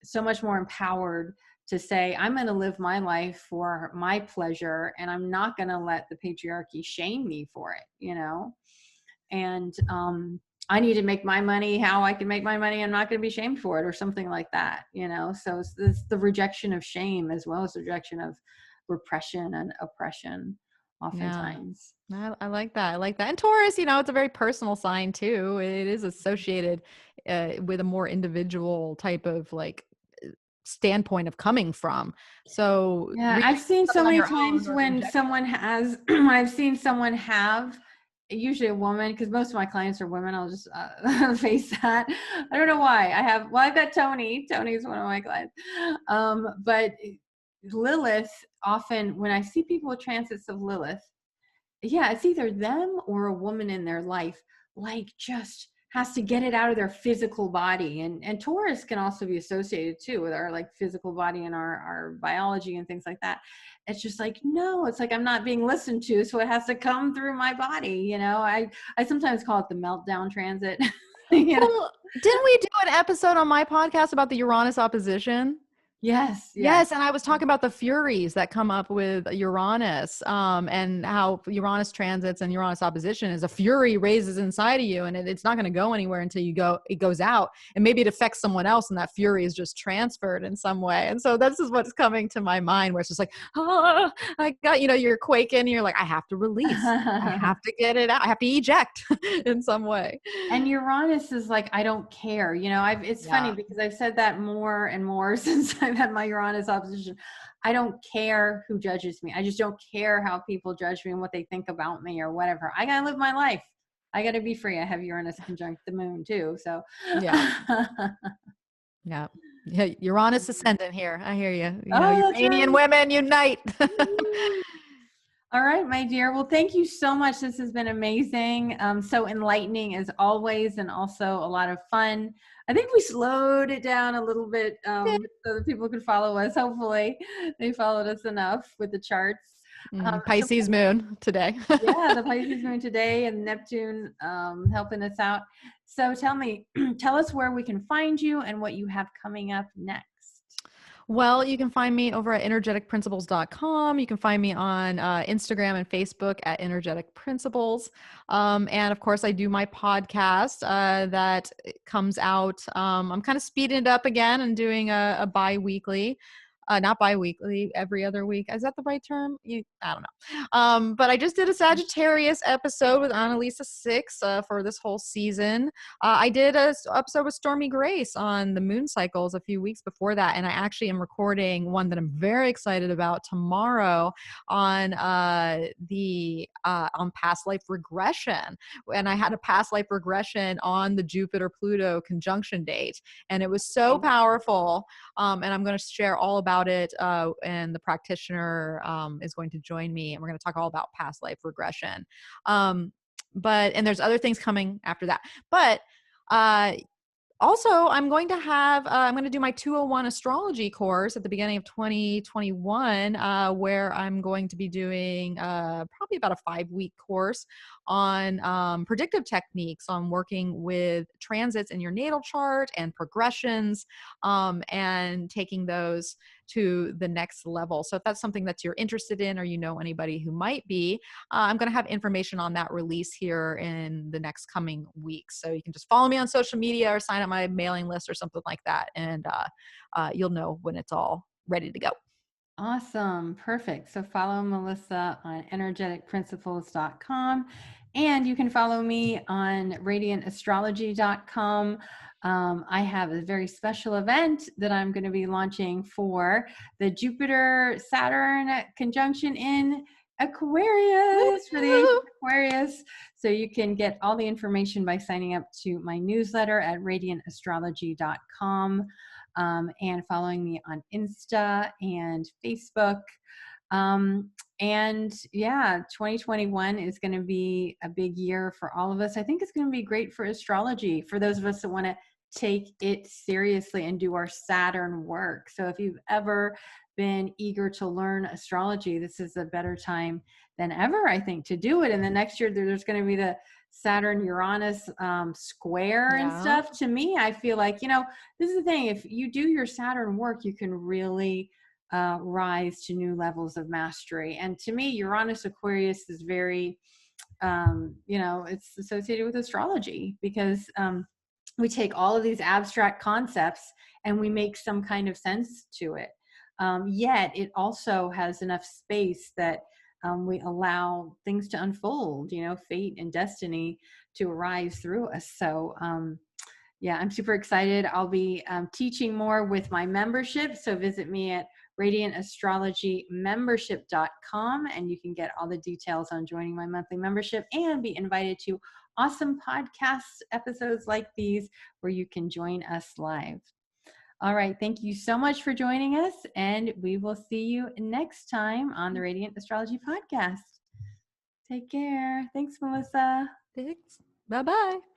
so much more empowered to say, I'm going to live my life for my pleasure, and I'm not going to let the patriarchy shame me for it, and I need to make my money how I can make my money. I'm not going to be shamed for it, or something like that, so it's the rejection of shame, as well as the rejection of repression and oppression, oftentimes. Yeah. I like that. I like that. And Taurus, it's a very personal sign too. It is associated with a more individual type of like standpoint of coming from. So yeah, I've seen so many times when someone has, I've seen someone have, usually a woman, because most of my clients are women. I'll just face that. I don't know why. I've got Tony. Tony's one of my clients. But Lilith, often when I see people with transits of Lilith, yeah, it's either them or a woman in their life, like, just has to get it out of their physical body. And Taurus can also be associated too with our like physical body and our biology and things like that. It's just like, no, it's like, I'm not being listened to, so it has to come through my body. I sometimes call it the meltdown transit. Well, didn't we do an episode on my podcast about the Uranus opposition? Yes, yes. Yes, and I was talking about the furies that come up with Uranus, and how Uranus transits and Uranus opposition is a fury raises inside of you, and it's not going to go anywhere until it goes out, and maybe it affects someone else, and that fury is just transferred in some way. And so this is what's coming to my mind, where it's just like, oh, I got, you're quaking, and you're like, I have to release, I have to get it out, I have to eject in some way. And Uranus is like, I don't care. It's funny Yeah. because I've said that more and more since I've had my Uranus opposition. I don't care who judges me. I just don't care how people judge me and what they think about me or whatever. I got to live my life. I got to be free. I have Uranus conjunct the moon too. So Yeah. Yeah. Yeah. Uranus ascendant here. I hear you. oh, that's Uranian right. women unite. All right, my dear. Well, thank you so much. This has been amazing. So enlightening as always, and also a lot of fun. I think we slowed it down a little bit so that people could follow us. Hopefully they followed us enough with the charts. So Pisces moon today. yeah, the Pisces moon today and Neptune helping us out. So tell us where we can find you and what you have coming up next. Well, you can find me over at energeticprinciples.com. You can find me on Instagram and Facebook at Energetic Principles. And of course, I do my podcast that comes out. I'm kind of speeding it up again and doing a bi-weekly. Not bi-weekly, every other week. Is that the right term? I don't know. But I just did a Sagittarius episode with Annalisa Six for this whole season. I did an episode with Stormy Grace on the moon cycles a few weeks before that. And I actually am recording one that I'm very excited about tomorrow on on past life regression. And I had a past life regression on the Jupiter-Pluto conjunction date. And it was so powerful. And I'm going to share all about it, and the practitioner is going to join me, and we're going to talk all about past life regression. And there's other things coming after that. But also, I'm going to do my 201 astrology course at the beginning of 2021, where I'm going to be doing probably about a 5-week course on predictive techniques on working with transits in your natal chart and progressions, and taking those to the next level. So if that's something that you're interested in, or anybody who might be, I'm going to have information on that release here in the next coming weeks. So you can just follow me on social media or sign up my mailing list or something like that. And you'll know when it's all ready to go. Awesome. Perfect. So follow Melissa on energeticprinciples.com, and you can follow me on radiantastrology.com. I have a very special event that I'm going to be launching for the Jupiter-Saturn conjunction in Aquarius, for the age of Aquarius. So you can get all the information by signing up to my newsletter at radiantastrology.com. And following me on Insta and Facebook. And yeah, 2021 is going to be a big year for all of us. I think it's going to be great for astrology, for those of us that want to take it seriously and do our Saturn work. So if you've ever been eager to learn astrology, this is a better time than ever, I think, to do it. And the next year there's going to be the Saturn Uranus square and stuff. To me, I feel like, this is the thing. If you do your Saturn work, you can really rise to new levels of mastery. And to me, Uranus Aquarius is very, it's associated with astrology, because we take all of these abstract concepts and we make some kind of sense to it. Yet it also has enough space that we allow things to unfold, fate and destiny to arise through us. So yeah, I'm super excited. I'll be teaching more with my membership. So visit me at radiantastrologymembership.com, and you can get all the details on joining my monthly membership and be invited to awesome podcast episodes like these where you can join us live. All right. Thank you so much for joining us, and we will see you next time on the Radiant Astrology Podcast. Take care. Thanks, Melissa. Thanks. Bye-bye.